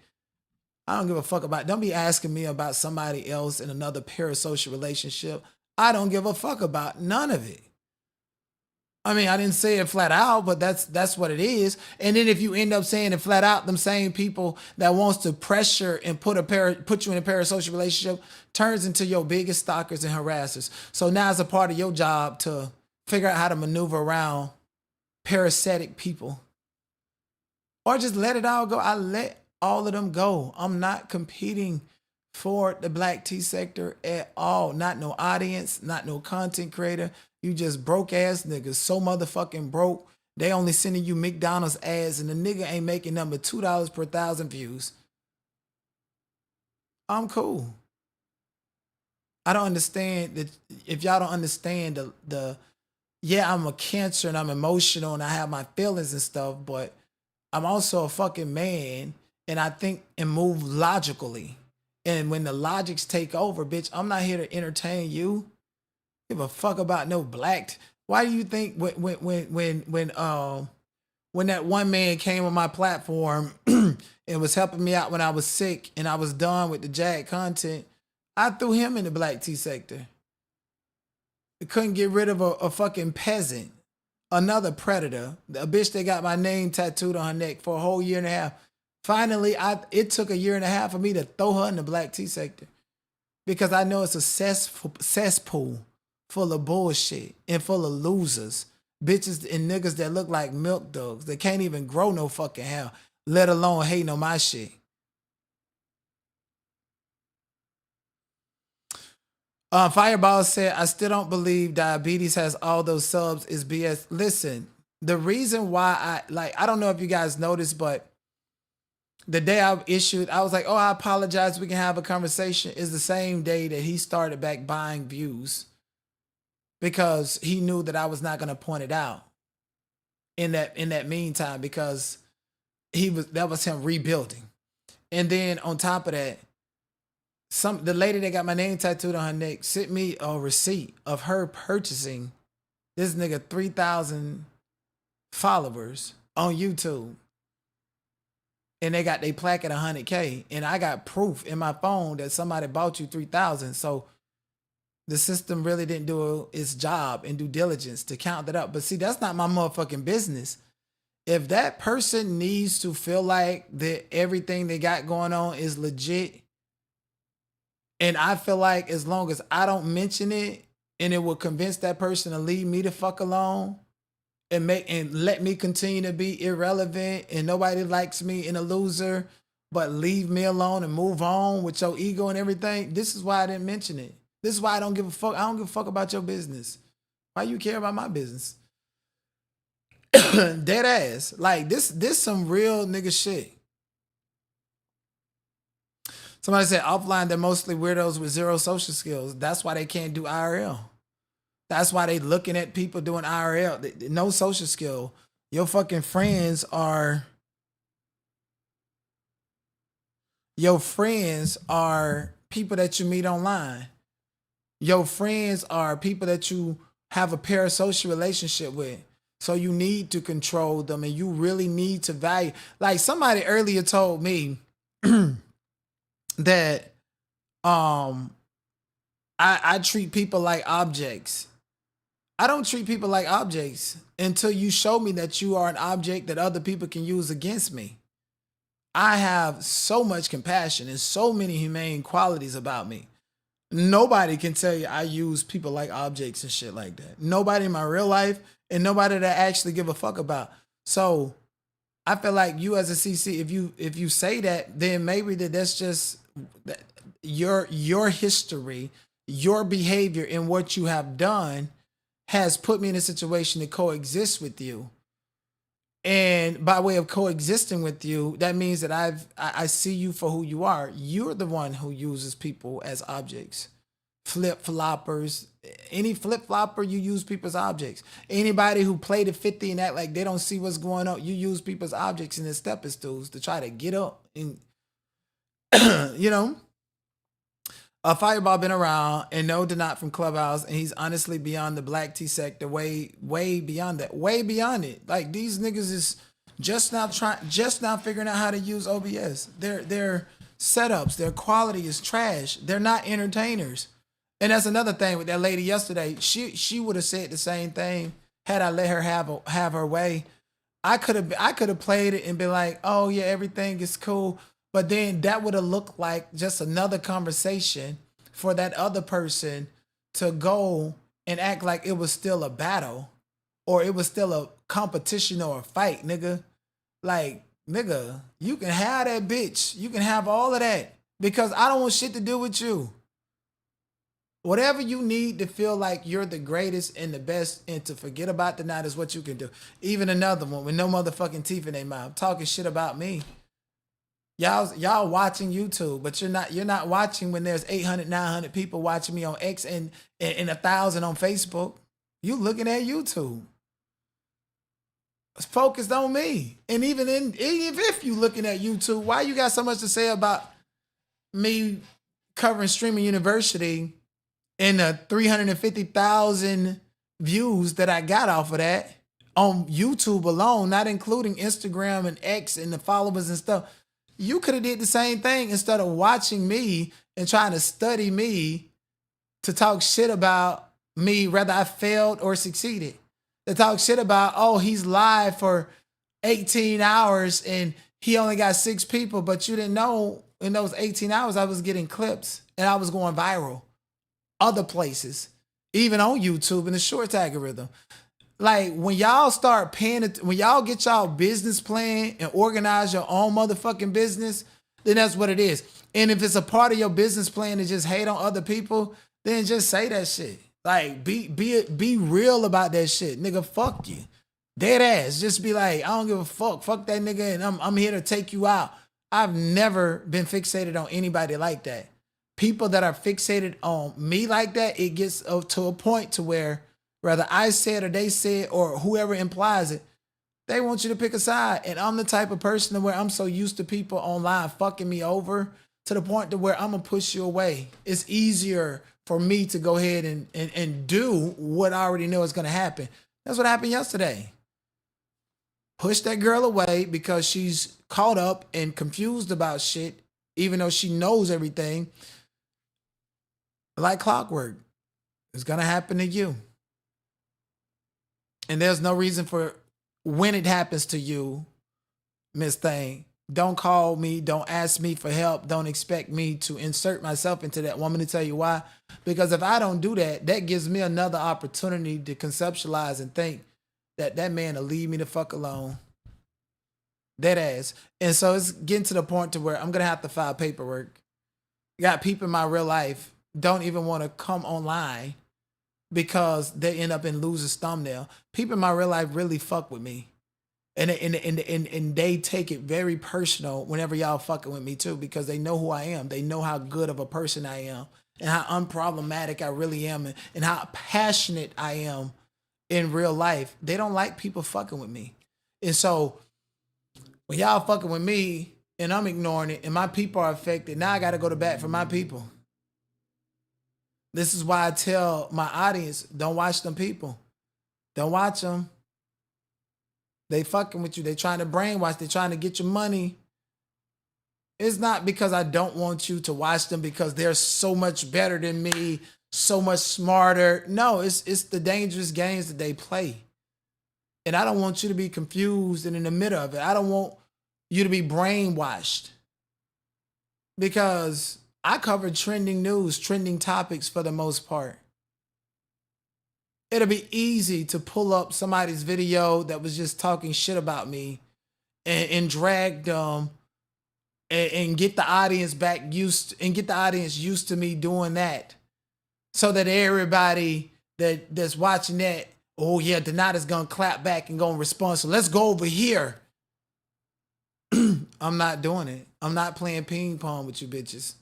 I don't give a fuck about, don't be asking me about somebody else in another parasocial relationship. I don't give a fuck about none of it. I mean, I didn't say it flat out, but that's what it is. And then if you end up saying it flat out, them same people that wants to pressure and put you in a parasocial relationship turns into your biggest stalkers and harassers. So now it's a part of your job to figure out how to maneuver around parasitic people. Or just let it all go. I let all of them go. I'm not competing for the Black T sector at all. Not no audience, not no content creator. You just broke ass niggas. So motherfucking broke. They only sending you McDonald's ads and the nigga ain't making number $2 per 1,000 views. I'm cool. I don't understand that. If y'all don't understand the yeah, I'm a Cancer and I'm emotional and I have my feelings and stuff, but I'm also a fucking man and I think and move logically. And when the logics take over, bitch, I'm not here to entertain you. Give a fuck about no black. Why do you think when that one man came on my platform and was helping me out when I was sick and I was done with the Jag content, I threw him in the Black T sector. We couldn't get rid of a fucking peasant, another predator, a bitch that got my name tattooed on her neck for a whole year and a half. Finally, it took a year and a half for me to throw her in the Black T sector because I know it's a cesspool full of bullshit and full of losers, bitches and niggas that look like milk dogs. They can't even grow no fucking hair, let alone hating on my shit. Fireball said, I still don't believe diabetes has all those subs is BS. Listen, the reason why I don't know if you guys noticed, but the day I issued, I was like, oh, I apologize. We can have a conversation. Is the same day that he started back buying views because he knew that I was not going to point it out in that meantime because that was him rebuilding. And then on top of that, the lady that got my name tattooed on her neck sent me a receipt of her purchasing This nigga 3,000 followers on YouTube. And they got they plaque at 100K. And I got proof in my phone that somebody bought you 3,000. So the system really didn't do its job and due diligence to count that up. But see, that's not my motherfucking business. If that person needs to feel like that everything they got going on is legit, and I feel like as long as I don't mention it and it will convince that person to leave me the fuck alone and let me continue to be irrelevant and nobody likes me and a loser, but leave me alone and move on with your ego and everything, this is why I didn't mention it. This is why I don't give a fuck. I don't give a fuck about your business. Why you care about my business? Dead ass. Like this some real nigga shit. Somebody said offline they're mostly weirdos with zero social skills. That's why they can't do IRL. That's why they looking at people doing IRL. No social skill. Your fucking friends are people that you meet online. Your friends are people that you have a parasocial relationship with. So you need to control them and you really need to value. Like somebody earlier told me that I treat people like objects. I don't treat people like objects until you show me that you are an object that other people can use against me. I have so much compassion and so many humane qualities about me. Nobody can tell you I use people like objects and shit like that. Nobody in my real life and nobody that I actually give a fuck about. So I feel like you as a CC, if you say that, then maybe that's just your history, your behavior and what you have done has put me in a situation to coexist with you. And by way of coexisting with you, that means that I see you for who you are. You're the one who uses people as objects. Flip-floppers. Any flip-flopper, you use people as objects. Anybody who played the 50 and act like they don't see what's going on, you use people as objects and as stepping stools to try to get up. And, you know, a Fireball been around and no Denot from Clubhouse, and he's honestly beyond the black tea sector, way beyond that, way beyond it. Like these niggas is just now figuring out how to use OBS. Their setups, their quality is trash. They're not entertainers, and that's another thing with that lady yesterday. She would have said the same thing had I let her have her way. I could have played it and been like, oh yeah, everything is cool. But then that would have looked like just another conversation for that other person to go and act like it was still a battle or it was still a competition or a fight, nigga. Like, nigga, you can have that bitch. You can have all of that because I don't want shit to do with you. Whatever you need to feel like you're the greatest and the best and to forget about the night is what you can do. Even another one with no motherfucking teeth in their mouth talking shit about me. Y'all watching YouTube, but you're not watching when there's 800, 900 people watching me on X and 1,000 on Facebook. You looking at YouTube. It's focused on me. And even if you looking at YouTube, why you got so much to say about me covering Streaming University and the 350,000 views that I got off of that on YouTube alone, not including Instagram and X and the followers and stuff. You could have did the same thing instead of watching me and trying to study me to talk shit about me, whether I failed or succeeded. To talk shit about, oh, he's live for 18 hours and he only got 6 people, but you didn't know in those 18 hours I was getting clips and I was going viral. Other places, even on YouTube in the shorts algorithm. Like when y'all start paying it, when y'all get y'all business plan and organize your own motherfucking business, then that's what it is. And if it's a part of your business plan to just hate on other people, then just say that shit. Like be real about that shit. Nigga, fuck you. Dead ass. Just be like, I don't give a fuck. Fuck that nigga and I'm here to take you out. I've never been fixated on anybody like that. People that are fixated on me like that, it gets to a point to where whether I said or they said or whoever implies it, they want you to pick a side. And I'm the type of person where I'm so used to people online fucking me over to the point to where I'm going to push you away. It's easier for me to go ahead and do what I already know is going to happen. That's what happened yesterday. Push that girl away because she's caught up and confused about shit, even though she knows everything. Like clockwork, it's going to happen to you. And there's no reason for when it happens to you, Miss Thing. Don't call me. Don't ask me for help. Don't expect me to insert myself into that. Want me to tell you why? Because if I don't do that, that gives me another opportunity to conceptualize and think that that man will leave me the fuck alone. Dead ass. And so it's getting to the point to where I'm going to have to file paperwork. Got people in my real life don't even want to come online because they end up in loser's thumbnail. People in my real life really fuck with me. And they take it very personal whenever y'all fucking with me too, because they know who I am. They know how good of a person I am and how unproblematic I really am and how passionate I am in real life. They don't like people fucking with me. And so when y'all fucking with me and I'm ignoring it and my people are affected, now I got to go to bat for my people. This is why I tell my audience, don't watch them people. Don't watch them. They fucking with you. They trying to brainwash. They trying to get your money. It's not because I don't want you to watch them because they're so much better than me, so much smarter. No, it's the dangerous games that they play. And I don't want you to be confused and in the middle of it. I don't want you to be brainwashed. Because I cover trending news, trending topics for the most part. It'll be easy to pull up somebody's video that was just talking shit about me and drag them and get the audience back used to me doing that, so that everybody that's watching that, oh yeah, Donata's gonna clap back and gonna respond. So let's go over here. I'm not doing it. I'm not playing ping pong with you bitches.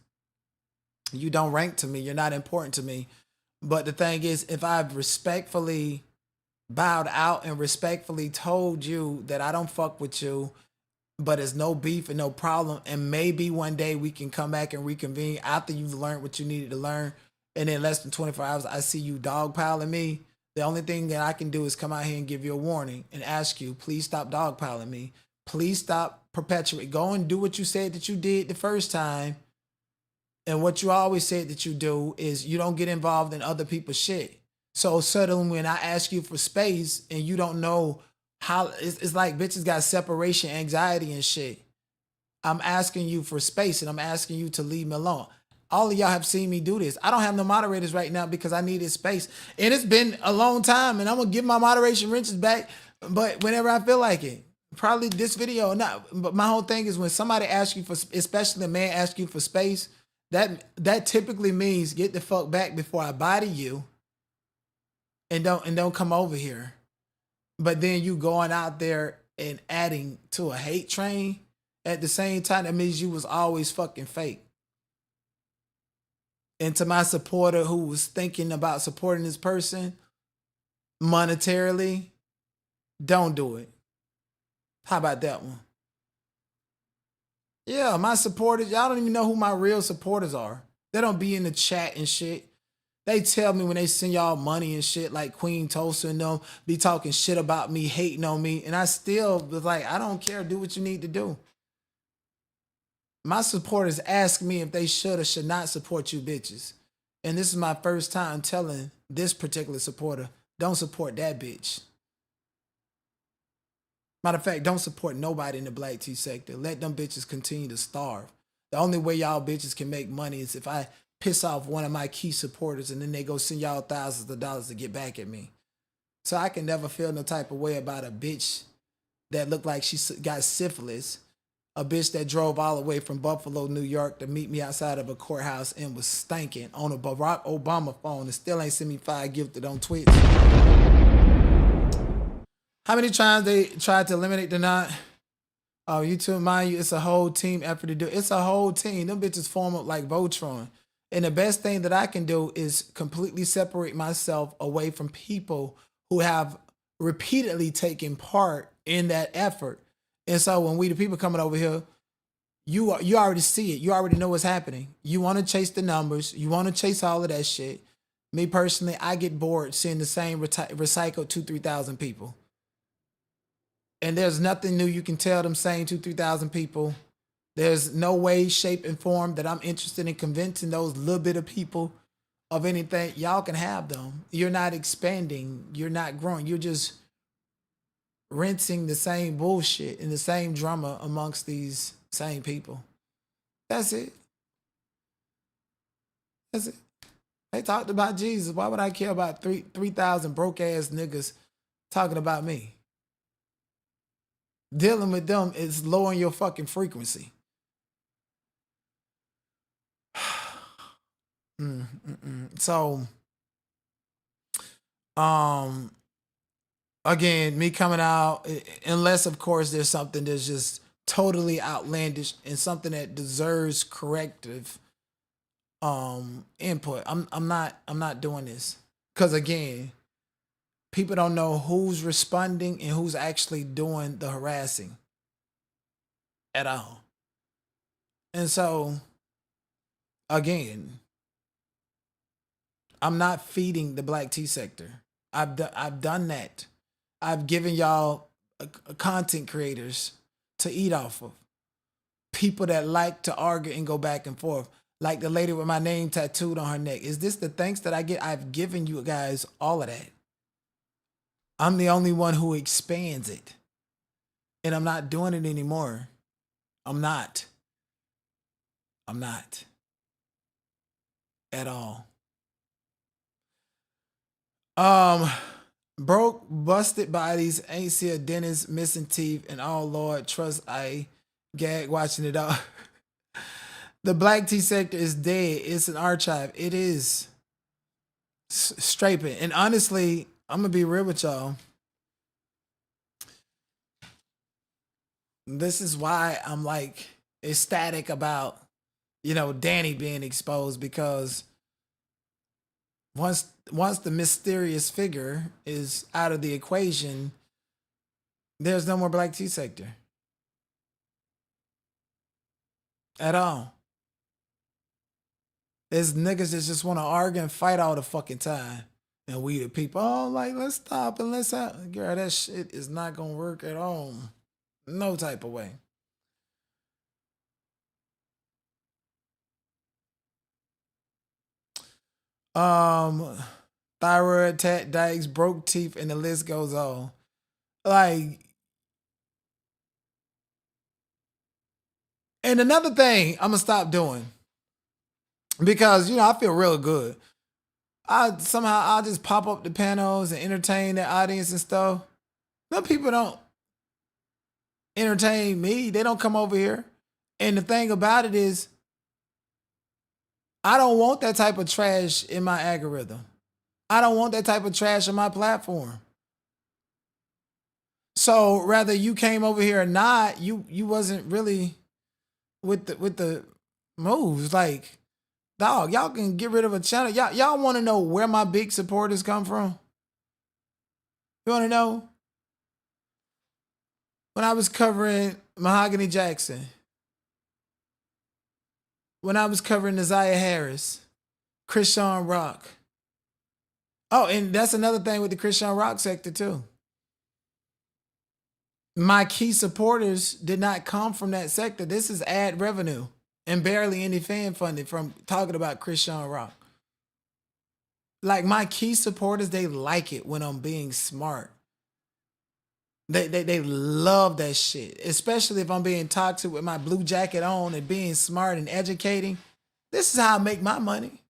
You don't rank to me. You're not important to me. But the thing is, if I've respectfully bowed out and respectfully told you that I don't fuck with you, but it's no beef and no problem, and maybe one day we can come back and reconvene after you've learned what you needed to learn, and in less than 24 hours I see you dogpiling me, the only thing that I can do is come out here and give you a warning and ask you, please stop dogpiling me. Please stop perpetuating. Go and do what you said that you did the first time. And what you always said that you do is you don't get involved in other people's shit. So suddenly when I ask you for space and you don't know how, it's like bitches got separation anxiety and shit. I'm asking you for space and I'm asking you to leave me alone. All of y'all have seen me do this. I don't have no moderators right now because I needed space. And it's been a long time and I'm going to give my moderation wrenches back, but whenever I feel like it. Probably this video or not. But my whole thing is when somebody asks you for, especially a man asks you for space, that typically means get the fuck back before I body you and don't come over here. But then you going out there and adding to a hate train at the same time, that means you was always fucking fake. And to my supporter who was thinking about supporting this person monetarily, don't do it. How about that one? Yeah, my supporters, y'all don't even know who my real supporters are. They don't be in the chat and shit. They tell me when they send y'all money and shit, like Queen Tulsa and them, be talking shit about me, hating on me. And I still was like, I don't care, do what you need to do. My supporters ask me if they should or should not support you bitches. And this is my first time telling this particular supporter, don't support that bitch. Matter of fact, don't support nobody in the black tea sector. Let them bitches continue to starve. The only way y'all bitches can make money is if I piss off one of my key supporters and then they go send y'all thousands of dollars to get back at me. So I can never feel no type of way about a bitch that looked like she got syphilis. A bitch that drove all the way from Buffalo, New York to meet me outside of a courthouse and was stinking on a Barack Obama phone and still ain't sent me 5 gifted on Twitch. How many times they tried to eliminate the knot? Oh, YouTube, mind you, it's a whole team effort to do. It's a whole team. Them bitches form up like Voltron. And the best thing that I can do is completely separate myself away from people who have repeatedly taken part in that effort. And so when we the people coming over here, You already see it. You already know what's happening. You want to chase the numbers. You want to chase all of that shit. Me personally, I get bored seeing the same recycled 2,000-3,000 people. And there's nothing new you can tell them same 2,000-3,000 people. There's no way, shape, and form that I'm interested in convincing those little bit of people of anything. Y'all can have them. You're not expanding. You're not growing. You're just rinsing the same bullshit and the same drama amongst these same people. That's it. That's it. They talked about Jesus. Why would I care about 3,000 broke ass niggas talking about me? Dealing with them is lowering your fucking frequency. So, again, me coming out, unless of course there's something that's just totally outlandish and something that deserves corrective input. I'm not doing this. Cause again, people don't know who's responding and who's actually doing the harassing at all. And so, again, I'm not feeding the black tea sector. I've done that. I've given y'all content creators to eat off of. People that like to argue and go back and forth. Like the lady with my name tattooed on her neck. Is this the thanks that I get? I've given you guys all of that. I'm the only one who expands it. And I'm not doing it anymore. I'm not. At all. Broke, busted bodies, ain't see a dentist, missing teeth, and oh Lord, trust I gag watching it all. The black tea sector is dead. It's an archive. It is. Straight. And honestly, I'm gonna be real with y'all. This is why I'm like ecstatic about, Danny being exposed, because once the mysterious figure is out of the equation, there's no more black tea sector. At all. There's niggas that just want to argue and fight all the fucking time. And we the people, let's stop and let's out. Girl, that shit is not gonna work at all. No type of way. Thyroid attack, dykes, broke teeth, and the list goes on. And another thing I'm gonna stop doing, because I feel real good. I'll just pop up the panels and entertain the audience and stuff. No, people don't entertain me. They don't come over here. And the thing about it is, I don't want that type of trash in my algorithm. I don't want that type of trash on my platform. So whether you came over here or not, you wasn't really with the moves. Like, dog, y'all can get rid of a channel. Y'all want to know where my big supporters come from? You want to know? When I was covering Mahogany Jackson, when I was covering Naziah Harris, Chrisean Rock. Oh, and that's another thing with the Chrisean Rock sector too. My key supporters did not come from that sector. This is ad revenue and barely any fan funding from talking about Chrisean Rock. Like, my key supporters, they like it when I'm being smart. They love that shit, especially if I'm being toxic with my blue jacket on and being smart and educating. This is how I make my money.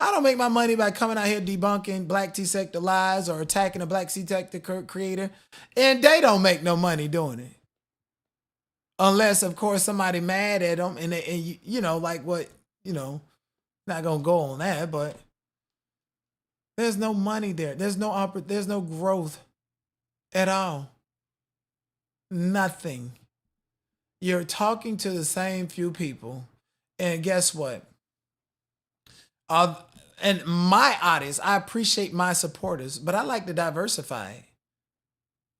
I don't make my money by coming out here debunking black tea sector lies or attacking a black tea sector creator, and they don't make no money doing it. Unless, of course, somebody mad at them and not gonna go on that, but there's no money there. There's no growth at all. Nothing. You're talking to the same few people, and guess what? And my audience, I appreciate my supporters, but I like to diversify.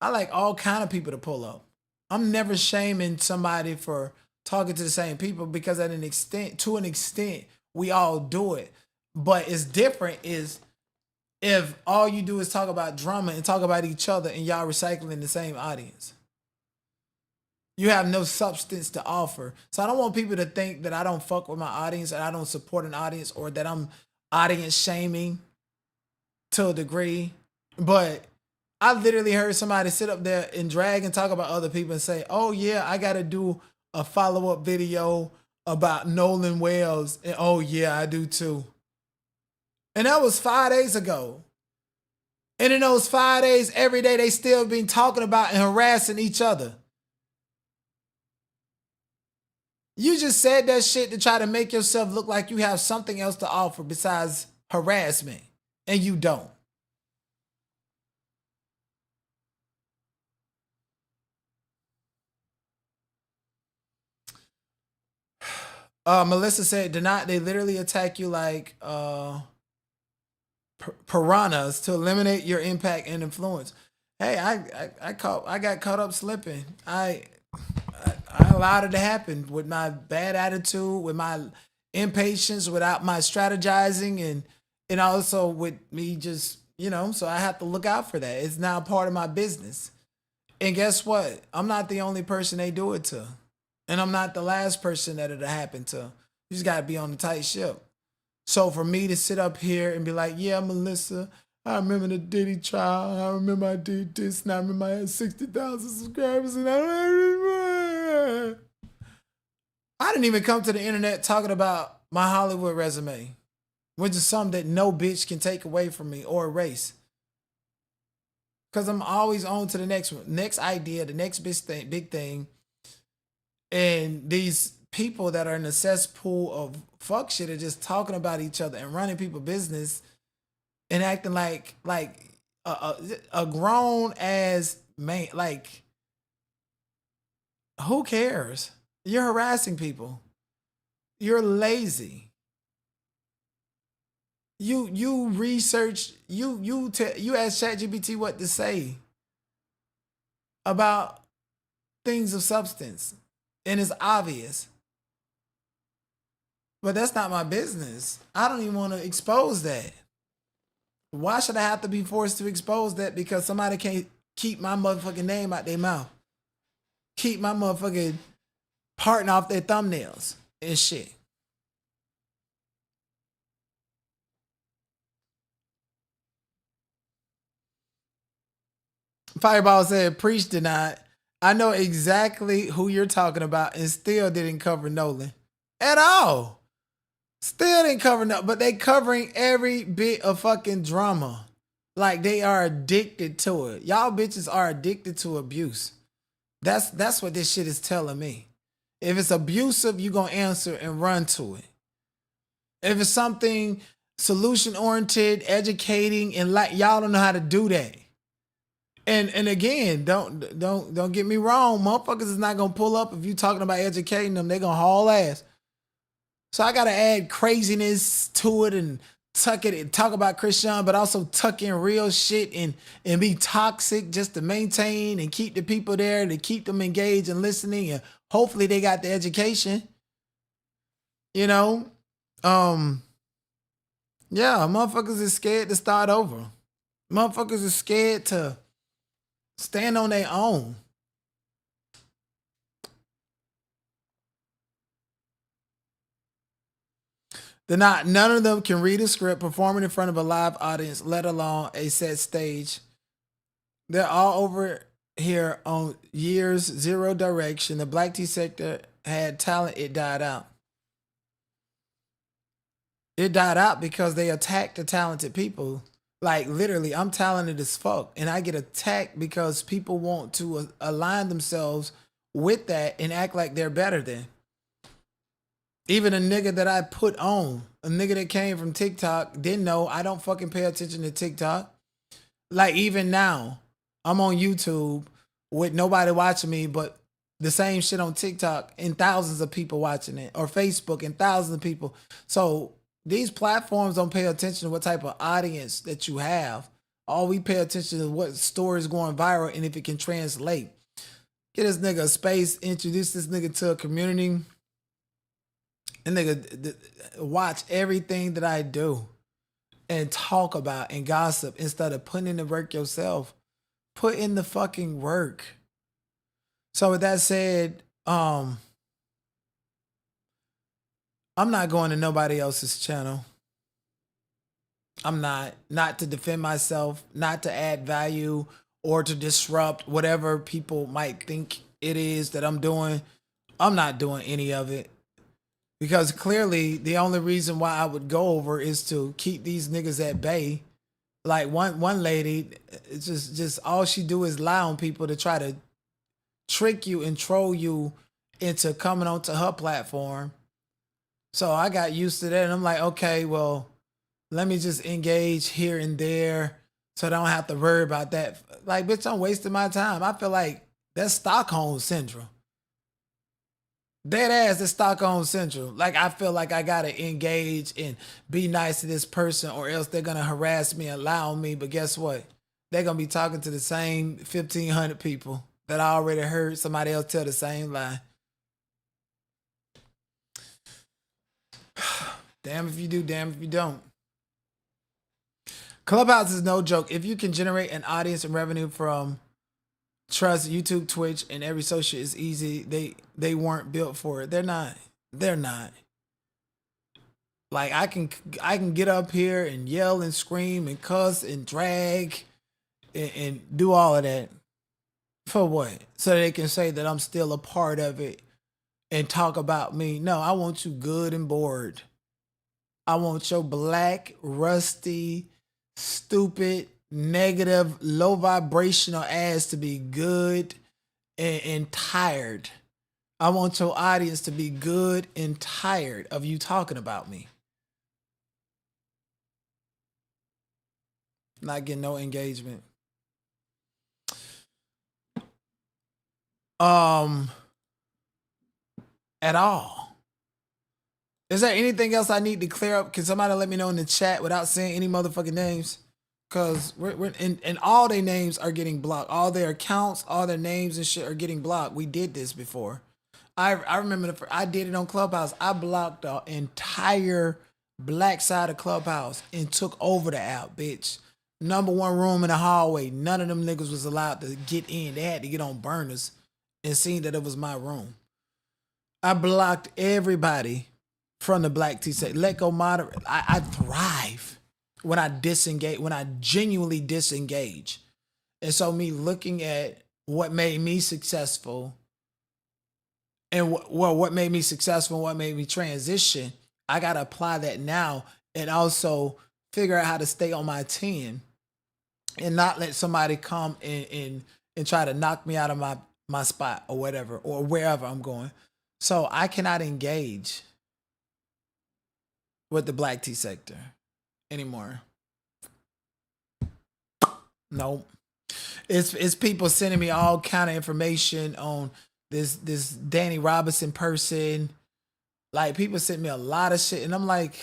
I like all kind of people to pull up. I'm never shaming somebody for talking to the same people because to an extent, we all do it. But it's different is if all you do is talk about drama and talk about each other and y'all recycling the same audience. You have no substance to offer. So I don't want people to think that I don't fuck with my audience and I don't support an audience or that I'm audience shaming to a degree. But I literally heard somebody sit up there and drag and talk about other people and say, oh yeah, I got to do a follow-up video about Nolan Wells. And oh yeah, I do too. And that was 5 days ago. And in those 5 days, every day they still been talking about and harassing each other. You just said that shit to try to make yourself look like you have something else to offer besides harassment. And you don't. Melissa said, they literally attack you like piranhas to eliminate your impact and influence. Hey, I got caught up slipping. I allowed it to happen with my bad attitude, with my impatience, without my strategizing, and also with me just, so I have to look out for that. It's now part of my business. And guess what? I'm not the only person they do it to. And I'm not the last person that it'll happen to. You just got to be on the tight ship. So for me to sit up here and be like, yeah, Melissa, I remember the Diddy trial. I remember I did this, and I remember I had 60,000 subscribers, and I didn't even come to the internet talking about my Hollywood resume, which is something that no bitch can take away from me or erase. Because I'm always on to the next one, next idea, the next big thing. And these people that are in the cesspool of fuck shit are just talking about each other and running people's business and acting like a grown ass man. Like, who cares? You're harassing people. You're lazy. You research. You ask ChatGPT what to say about things of substance, and it's obvious. But that's not my business. I don't even want to expose that. Why should I have to be forced to expose that because somebody can't keep my motherfucking name out their mouth? Keep my motherfucking partner off their thumbnails and shit. Fireball said, preach denied. I know exactly who you're talking about and still didn't cover Nolan at all. Still didn't cover no, but they covering every bit of fucking drama. Like they are addicted to it. Y'all bitches are addicted to abuse. That's what this shit is telling me. If it's abusive, you gonna answer and run to it. If it's something solution oriented, educating, and like y'all don't know how to do that. And again, don't get me wrong, motherfuckers is not gonna pull up if you talking about educating them. They gonna haul ass. So I gotta add craziness to it and tuck it and talk about Chrisean, but also tuck in real shit and be toxic just to maintain and keep the people there, to keep them engaged and listening, and hopefully they got the education. You know? Yeah, motherfuckers is scared to start over. Motherfuckers is scared to stand on their own. None of them can read a script, performing in front of a live audience, let alone a set stage. They're all over here on years, zero direction. The black tea sector had talent, it died out. It died out because they attacked the talented people. Like literally, I'm talented as fuck, and I get attacked because people want to align themselves with that and act like they're better than. Even a nigga that I put on, a nigga that came from TikTok, didn't know I don't fucking pay attention to TikTok. Like even now, I'm on YouTube with nobody watching me, but the same shit on TikTok and thousands of people watching it, or Facebook and thousands of people. So these platforms don't pay attention to what type of audience that you have. All we pay attention to what story is going viral and if it can translate. Get this nigga a space, introduce this nigga to a community, and nigga watch everything that I do and talk about and gossip instead of putting in the work yourself. Put in the fucking work. So with that said, I'm not going to nobody else's channel. I'm not to defend myself, not to add value or to disrupt whatever people might think it is that I'm doing. I'm not doing any of it. Because clearly the only reason why I would go over is to keep these niggas at bay. Like one lady, it's just all she do is lie on people to try to trick you and troll you into coming onto her platform. So I got used to that and I'm like, okay, well, let me just engage here and there so I don't have to worry about that. Like, bitch, I'm wasting my time. I feel like that's Stockholm Syndrome. Dead ass is Stockholm Syndrome. Like, I feel like I gotta engage and be nice to this person or else they're gonna harass me and lie on me. But guess what? They're gonna be talking to the same 1,500 people that I already heard somebody else tell the same lie. Damn if you do, damn if you don't. Clubhouse is no joke. If you can generate an audience and revenue from trust, YouTube, Twitch, and every social is easy. They weren't built for it. They're not. They're not. Like I can get up here and yell and scream and cuss and drag and do all of that. For what? So they can say that I'm still a part of it and talk about me. No, I want you good and bored. I want your black, rusty, stupid, negative, low vibrational ass to be good and tired. I want your audience to be good and tired of you talking about me. Not getting no engagement. At all. Is there anything else I need to clear up? Can somebody let me know in the chat without saying any motherfucking names? Because and all their names are getting blocked. All their accounts, all their names and shit are getting blocked. We did this before. I remember I did it on Clubhouse. I blocked the entire black side of Clubhouse and took over the app, bitch. Number one room in the hallway. None of them niggas was allowed to get in. They had to get on burners and see that it was my room. I blocked everybody from the black T-set. Let go moderate. I thrive when I disengage, when I genuinely disengage. And so me looking at what made me successful and what made me successful, what made me transition, I got to apply that now and also figure out how to stay on my 10 and not let somebody come and try to knock me out of my spot or whatever, or wherever I'm going. So I cannot engage with the black tea sector anymore. Nope. It's people sending me all kind of information on this Danny Robinson person. Like, people sent me a lot of shit and I'm like,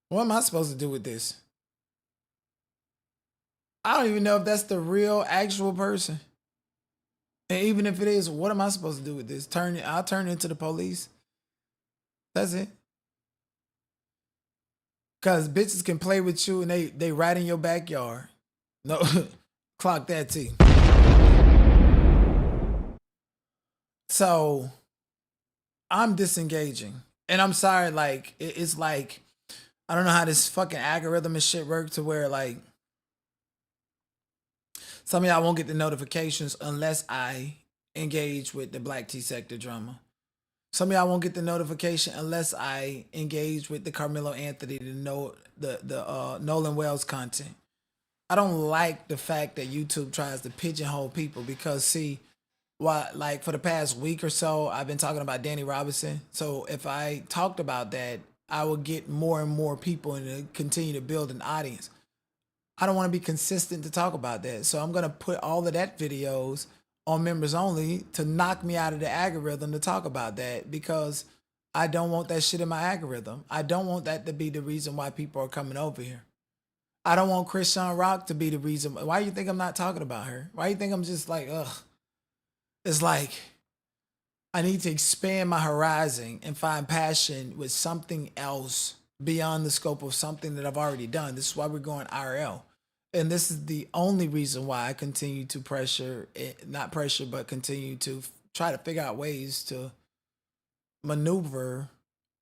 what am I supposed to do with this? I don't even know if that's the real actual person. And even if it is, what am I supposed to do with this? I'll turn it into the police. That's it. Cause bitches can play with you and they right in your backyard. No, clock that too. So I'm disengaging. And I'm sorry, like, it's like, I don't know how this fucking algorithm and shit work to where, like, some of y'all won't get the notifications unless I engage with the black tea sector drama. Some of y'all won't get the notification unless I engage with the Carmelo Anthony, the Nolan Wells content. I don't like the fact that YouTube tries to pigeonhole people because, see, like for the past week or so, I've been talking about Danny Robinson. So if I talked about that, I will get more and more people and continue to build an audience. I don't want to be consistent to talk about that. So I'm going to put all of that videos on members only to knock me out of the algorithm to talk about that, because I don't want that shit in my algorithm. I don't want that to be the reason why people are coming over here. I don't want Chrisean Rock to be the reason. Why do you think I'm not talking about her? Why do you think I'm just like, ugh? It's like I need to expand my horizon and find passion with something else beyond the scope of something that I've already done. This is why we're going IRL. And this is the only reason why I continue to not pressure, but continue to try to figure out ways to maneuver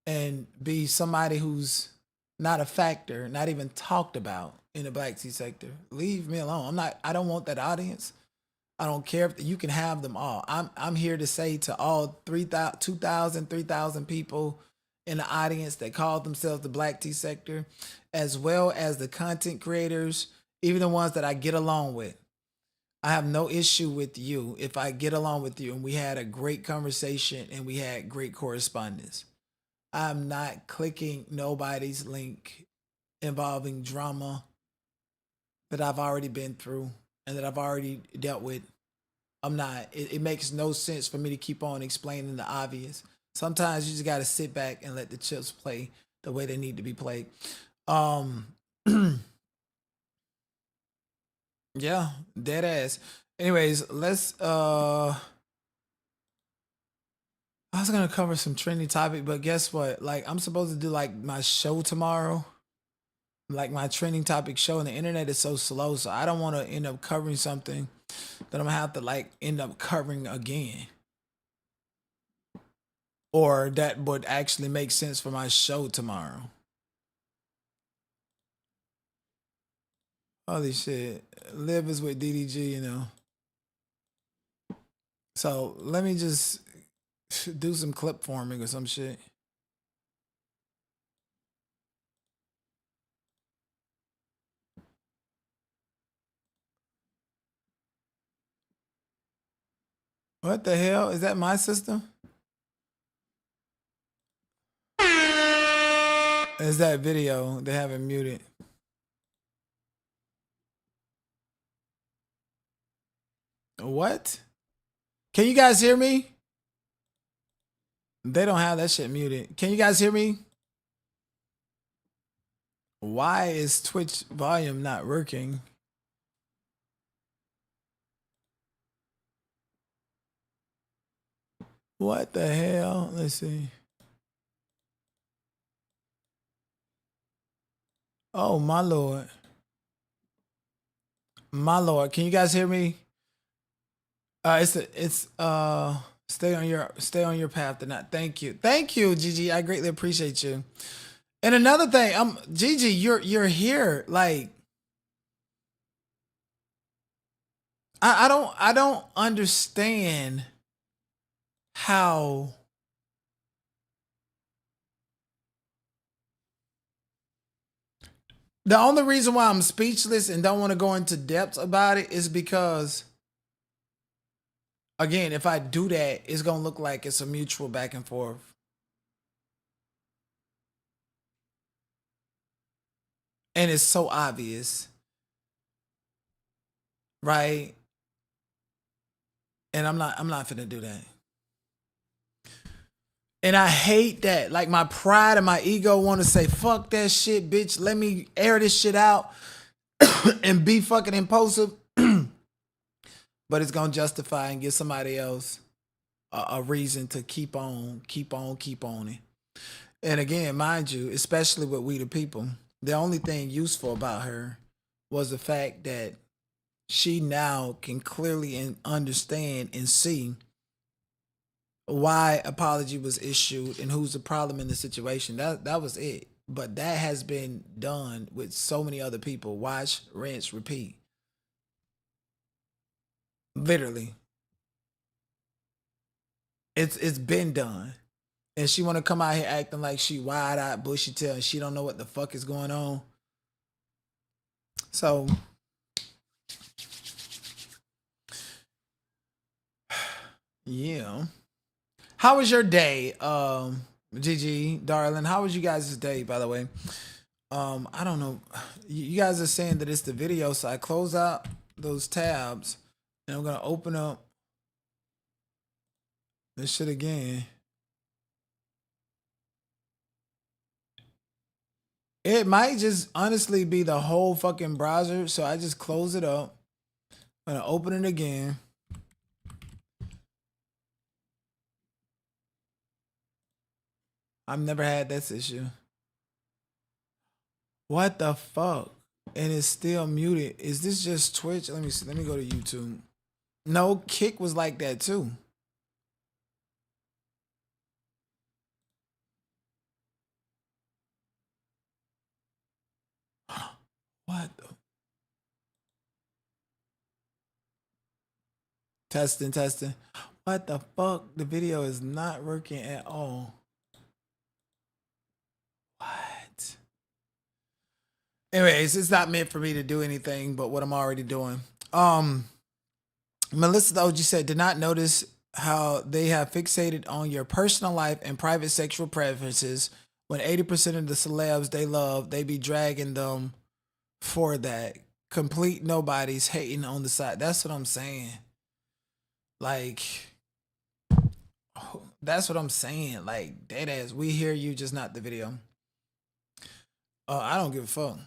and be somebody who's not a factor, not even talked about in the Black tea sector. Leave me alone. I don't want that audience. I don't care if you can have them all. I'm here to say to all 2,000, 3,000 people in the audience that call themselves the Black tea sector, as well as the content creators, even the ones that I get along with. I have no issue with you if I get along with you and we had a great conversation and we had great correspondence. I'm not clicking nobody's link involving drama that I've already been through and that I've already dealt with. I'm not. It makes no sense for me to keep on explaining the obvious. Sometimes you just got to sit back and let the chips play the way they need to be played. Yeah, dead ass. Anyways, let's I was gonna cover some trending topic, but guess what? Like I'm supposed to do like my show tomorrow. Like my trending topic show, and the internet is so slow, so I don't want to end up covering something that I'm gonna have to like end up covering again. Or that would actually make sense for my show tomorrow. Holy shit. Live is with DDG, you know. So let me just do some clip forming or some shit. What the hell? Is that my system? Is that video? They have it muted. What? Can you guys hear me? They don't have that shit muted. Can you guys hear me? Why is Twitch volume not working? What the hell? Let's see. Oh my lord. My lord. Can you guys hear me? Stay on your path to not. Thank you. Thank you, Gigi. I greatly appreciate you. And another thing, Gigi, you're here. Like I don't understand how the only reason why I'm speechless and don't want to go into depth about it is because, again, if I do that, it's going to look like it's a mutual back and forth. And it's so obvious. Right? And I'm not finna do that. And I hate that. Like my pride and my ego want to say, fuck that shit, bitch. Let me air this shit out and be fucking impulsive. But it's going to justify and give somebody else a reason to keep on it. And again, mind you, especially with We the People, the only thing useful about her was the fact that she now can clearly understand and see why apology was issued and who's the problem in the situation. That was it. But that has been done with so many other people. Watch, rinse, repeat. Literally. It's been done. And she want to come out here acting like she wide-eyed, bushy-tailed, and she don't know what the fuck is going on. So yeah. How was your day, Gigi, darling? How was you guys' day, by the way? I don't know. You guys are saying that it's the video, so I close out those tabs, and I'm gonna open up this shit again. It might just honestly be the whole fucking browser. So I just close it up. I'm gonna open it again. I've never had this issue. What the fuck? And it's still muted. Is this just Twitch? Let me see. Let me go to YouTube. No, Kick was like that too. What the? Testing, testing. What the fuck? The video is not working at all. What? Anyways, it's not meant for me to do anything but what I'm already doing. Melissa the OG said, did not notice how they have fixated on your personal life and private sexual preferences when 80% of the celebs they love, they be dragging them for that. Complete nobodies hating on the side. That's what I'm saying. Like, that's what I'm saying. Like, dead ass. We hear you, just not the video. I don't give a fuck.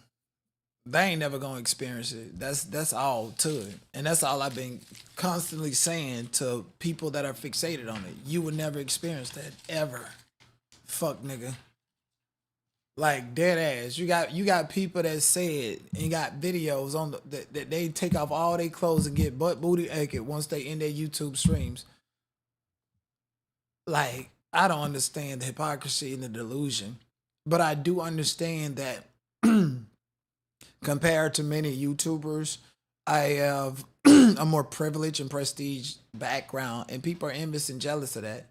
They ain't never gonna experience it. That's all to it. And that's all I've been constantly saying to people that are fixated on it. You would never experience that ever. Fuck nigga. Like dead ass. You got people that say it and got videos on that they take off all their clothes and get butt booty naked once they in their YouTube streams. Like, I don't understand the hypocrisy and the delusion. But I do understand that compared to many YouTubers, I have a more privileged and prestige background, and people are envious and jealous of that.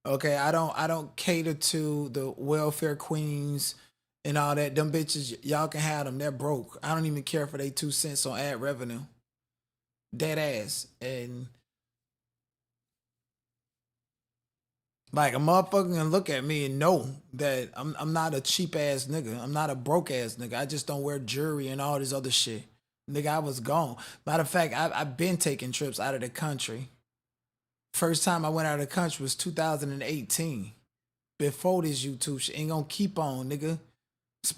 Okay, I don't cater to the welfare queens and all that. Them bitches, y'all can have them. They're broke. I don't even care for they 2 cents on ad revenue. Dead ass. And like a motherfucker can look at me and know that I'm not a cheap ass nigga. I'm not a broke ass nigga. I just don't wear jewelry and all this other shit. Nigga, I was gone. Matter of fact, I've been taking trips out of the country. First time I went out of the country was 2018. Before this YouTube shit. Ain't gonna keep on, nigga.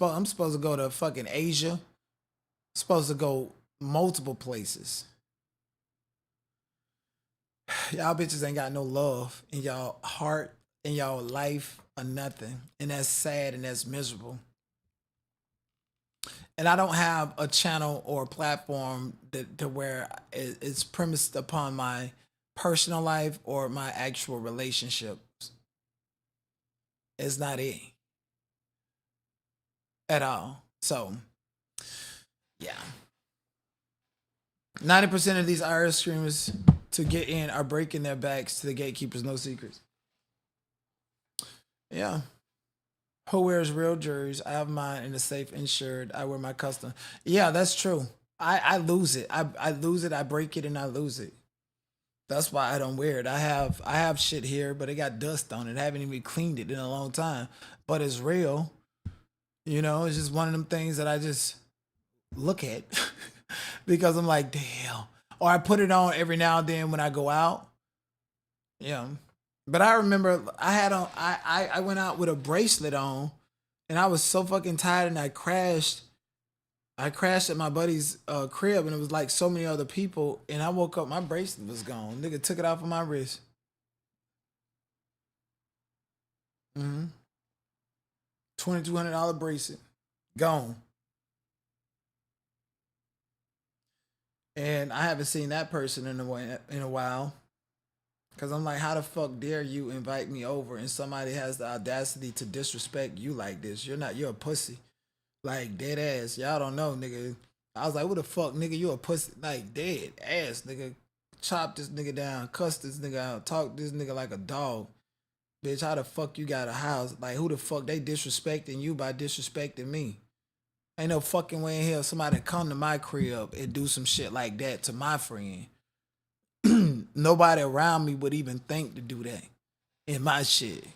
I'm supposed to go to fucking Asia. Supposed to go multiple places. Y'all bitches ain't got no love in y'all heart, in y'all life, or nothing. And that's sad and that's miserable. And I don't have a channel or a platform to where it's premised upon my personal life or my actual relationships. It's not it. At all. So, yeah. 90% of these IRS streamers to get in are breaking their backs to the gatekeepers, no secrets. Yeah. Who wears real jewelries? I have mine in a safe insured. I wear my custom. Yeah, that's true. I lose it. I lose it. I break it and I lose it. That's why I don't wear it. I have shit here, but it got dust on it. I haven't even cleaned it in a long time. But it's real. You know, it's just one of them things that I just look at because I'm like, damn. Or I put it on every now and then when I go out. Yeah. But I remember I went out with a bracelet on and I was so fucking tired and I crashed. I crashed at my buddy's crib and it was like so many other people and I woke up, my bracelet was gone. Nigga took it off of my wrist. $2,200 bracelet. Gone. And I haven't seen that person in a while. Cause I'm like, how the fuck dare you invite me over and somebody has the audacity to disrespect you like this? You're a pussy. Like dead ass. Y'all don't know, nigga. I was like, what the fuck, nigga? You a pussy. Like dead ass, nigga. Chop this nigga down, cuss this nigga out, talk this nigga like a dog. Bitch, how the fuck you got a house? Like who the fuck they disrespecting you by disrespecting me? Ain't no fucking way in hell somebody come to my crib and do some shit like that to my friend. Nobody around me would even think to do that in my shit.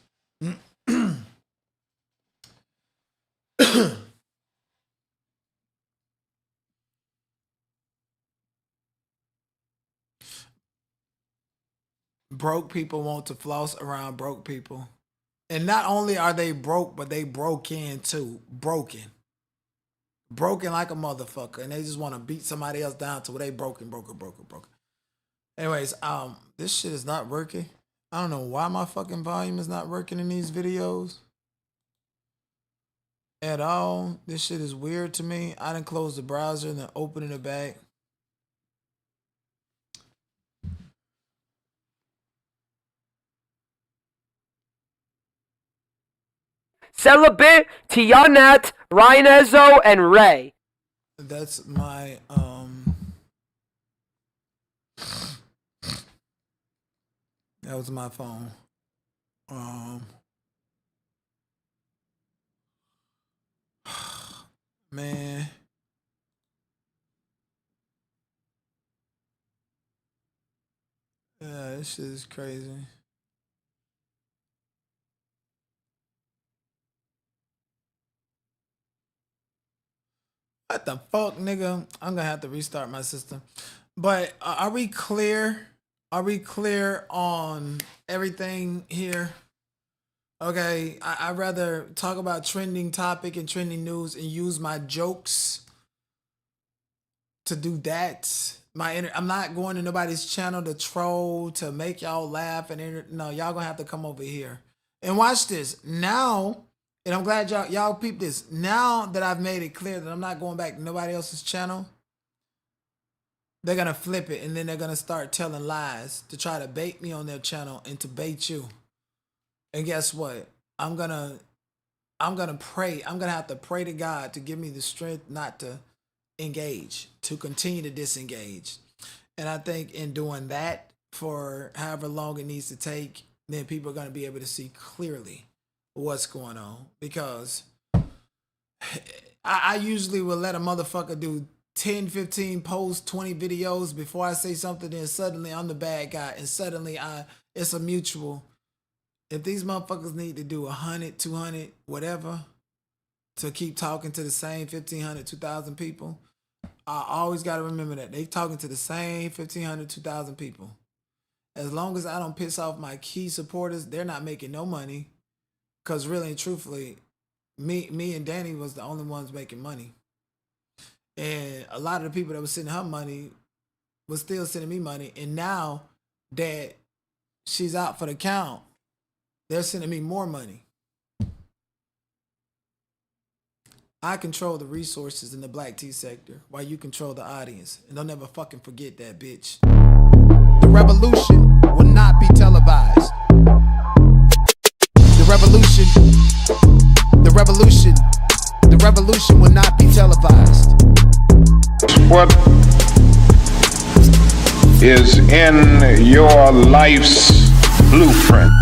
Broke people want to floss around broke people. And not only are they broke, but they broke in too. Broken like a motherfucker. And they just want to beat somebody else down to where they broken. Anyways, this shit is not working. I don't know why my fucking volume is not working in these videos at all. This shit is weird to me. I done closed the browser and then opening it back. Celibate, Tianat, Rhinezo, and Ray. That's my that was my phone. Man. Yeah, this shit is crazy. What the fuck, nigga? I'm gonna have to restart my system. But are we clear? Are we clear on everything here? Okay, I'd rather talk about trending topic and trending news and use my jokes to do that. I'm not going to nobody's channel to troll, to make y'all laugh. No, y'all gonna have to come over here. And watch this. Now, and I'm glad y'all peep this. Now that I've made it clear that I'm not going back to nobody else's channel, they're gonna flip it and then they're gonna start telling lies to try to bait me on their channel and to bait you. And guess what? I'm gonna pray. I'm gonna have to pray to God to give me the strength not to engage, to continue to disengage. And I think in doing that for however long it needs to take, then people are gonna be able to see clearly what's going on. Because I usually will let a motherfucker do 10, 15 posts, 20 videos before I say something, then suddenly I'm the bad guy and suddenly it's a mutual. If these motherfuckers need to do 100, 200, whatever, to keep talking to the same 1,500, 2,000 people, I always got to remember that. They talking to the same 1,500, 2,000 people. As long as I don't piss off my key supporters, they're not making no money. Because really and truthfully, me and Danny was the only ones making money. And a lot of the people that were sending her money was still sending me money. And now that she's out for the count, they're sending me more money. I control the resources in the black tea sector while you control the audience. And don't ever fucking forget that, bitch. The revolution will not be televised. The revolution will not be televised. What is in your life's blueprint?